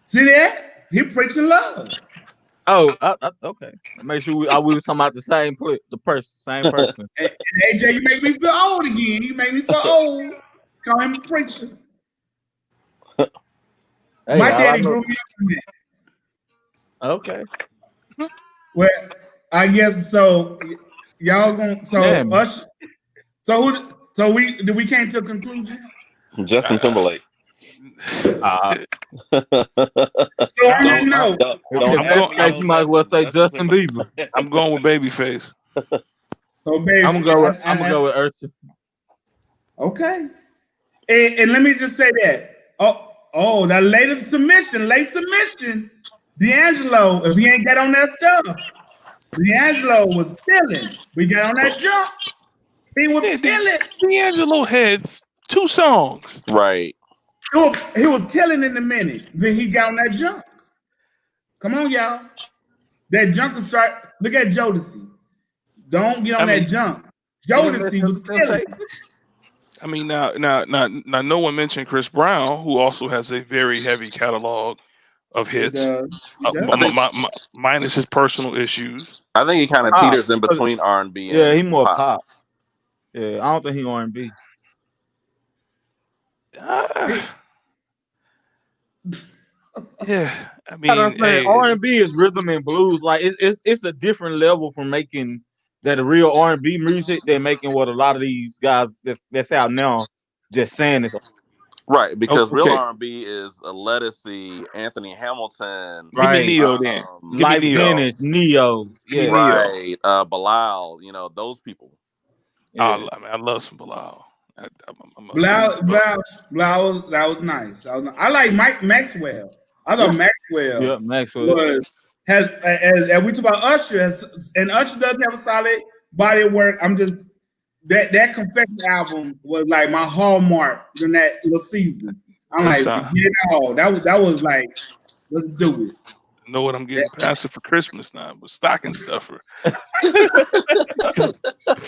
See that? He preaching love. Oh, okay. Make sure we was talking about the same person. And AJ, you make me feel old again. You make me feel old. Call him a preacher. Hey, my daddy grew me up in that. Okay. Well, I guess so. Y'all gonna Usher. So we came to a conclusion. Justin Timberlake. So I didn't know. You might as well say Justin Bieber. I'm going with Babyface. So baby, I'm gonna go with Usher. Okay. And let me just say that. Oh, that late submission. D'Angelo, if he ain't got on that stuff, D'Angelo was killing. We got on that jump. He was killing. D'Angelo had 2 songs. Right. He was killing in the minute. Then he got on that jump. Come on, y'all. That jump can start. Look at Jodeci. Don't get on that jump. Jodeci was killing. I mean, now, no one mentioned Chris Brown, who also has a very heavy catalog of hits. Minus his personal issues. I think he kind of teeters in between R&B. Yeah, he more pop. Yeah, I don't think he R&B. Yeah, I mean, R&B is rhythm and blues. Like it's a different level from making that the real R&B music, they're making what a lot of these guys that's out now just saying is Right, because real Okay. R&B is a Lettucey, Anthony Hamilton, Give me right. Neo then. Give me Life Neo. Dennis, Neo, Give me yeah, Neo. right, Bilal, you know, those people. yeah. I love some Bilal. Blau that was nice. I like Mike Maxwell. I thought Maxwell Yeah, Maxwell. was has as we talk about Usher, and Usher does have a solid body of work. I'm just that Confession album was like my hallmark during that little season. I'm like, That's, forget it all. That was like, let's do it. Know what I'm getting pastor for Christmas now, but stocking stuffer.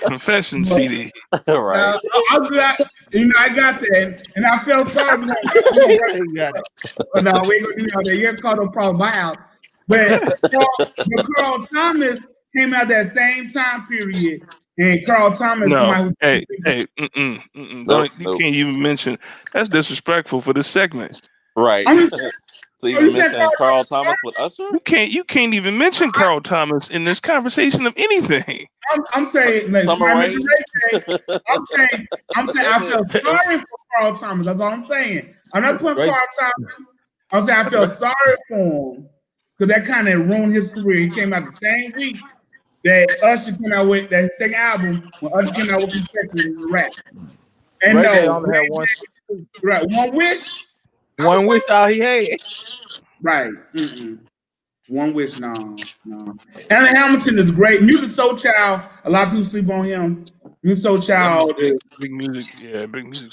Confession CD. Right. I got that, and I felt sorry. No, we ain't gonna do that. You're caught up problem my house. But Carl Thomas came out that same time period, and Carl Thomas. No, hey, don't, you can't even mention. That's disrespectful for this segment. Right. So even mentioning Carl Thomas with Usher? You can't even mention Carl Thomas in this conversation of anything. I'm saying, like, I'm saying, I feel sorry for Carl Thomas. That's all I'm saying. I'm not putting Carl Thomas. I'm saying I feel sorry for him because that kind of ruined his career. He came out the same week that Usher came out with that second album when Usher came out with Confession and rap. And only had one. Right, One Wish. One wish all he had. Right. One Wish, no. Alan Hamilton is great. Music Soul Child. A lot of people sleep on him. Music Soul Child is big music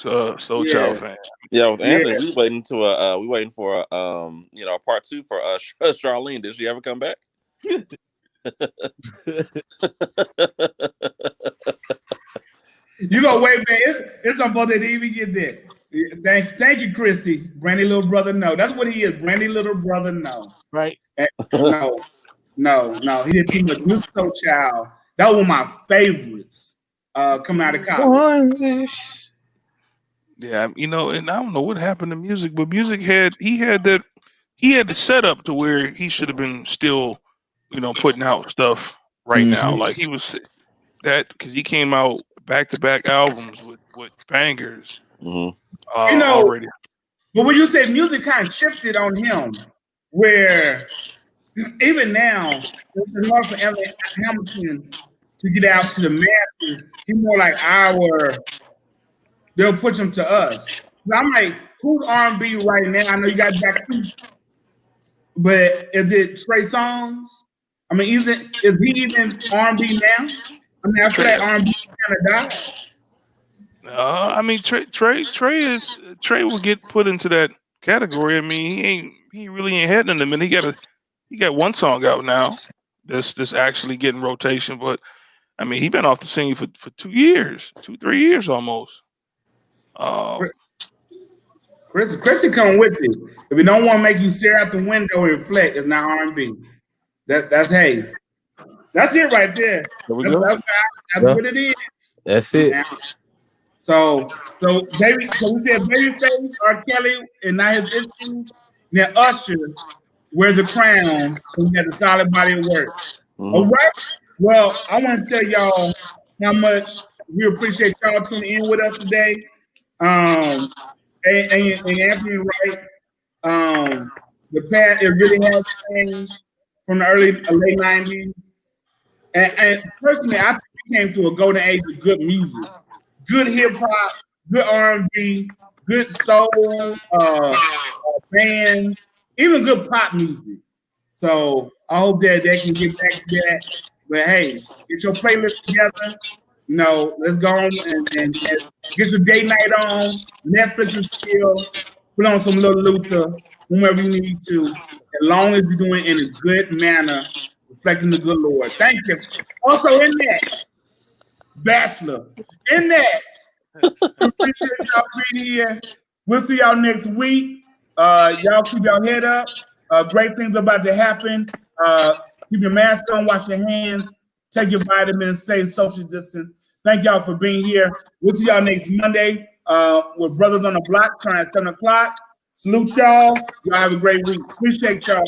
Soul Child fan. Yeah, with Anthony, we waiting for a part 2 for Charlene. Did she ever come back? You gonna wait, man. It's supposed to even get there. Thank you, Chrissy. Brandy little brother, no. That's what he is. Brandy little brother, no. Right. No. He did too much. Music Soul Child. That was one of my favorites coming out of college. Yeah, and I don't know what happened to music, but music had the setup to where he should have been still, putting out stuff right now. Like he was that because he came out back-to-back albums with bangers. Already. But when you say music kind of shifted on him, where even now, it's hard for Alan Hamilton to get out to the masses. He's more like they'll push him to us. So I'm like, who's R&B right now? I know you got Jack, but is it Trey Songz? I mean, is he even R&B now? I mean, I feel like R&B kind of died. I mean, Trey will get put into that category. I mean, he really ain't had nothing. I mean, he got one song out now that's actually getting rotation, but I mean, he been off the scene for 2 years, 3 years almost. Chrissy come with it. If we don't want to make you stare out the window and reflect, it's not R&B. That's hey. That's it right there. That's what it is. That's it. Now, so we said Babyface, R. Kelly, and now his issues. Now Usher wears the crown. We got a solid body of work. All right. Well, I want to tell y'all how much we appreciate y'all tuning in with us today. And Anthony, right? The past it really has changed from the late 90s. And personally, I think we came to a golden age of good music. Good hip hop, good R&B, good soul, band, even good pop music. So I hope that they can get back to that. But hey, get your playlist together. Let's go on and get your date night on. Netflix and chill. Put on some little Luther, whomever you need to, as long as you're doing it in a good manner, reflecting the good Lord. Thank you. Also in that, Bachelor. In that, appreciate y'all being here. We'll see y'all next week. Y'all keep your head up. Great things about to happen. Keep your mask on, wash your hands, take your vitamins, stay social distance. Thank y'all for being here. We'll see y'all next Monday with Brothers on the Block, starting at 7 o'clock. Salute y'all. Y'all have a great week. Appreciate y'all.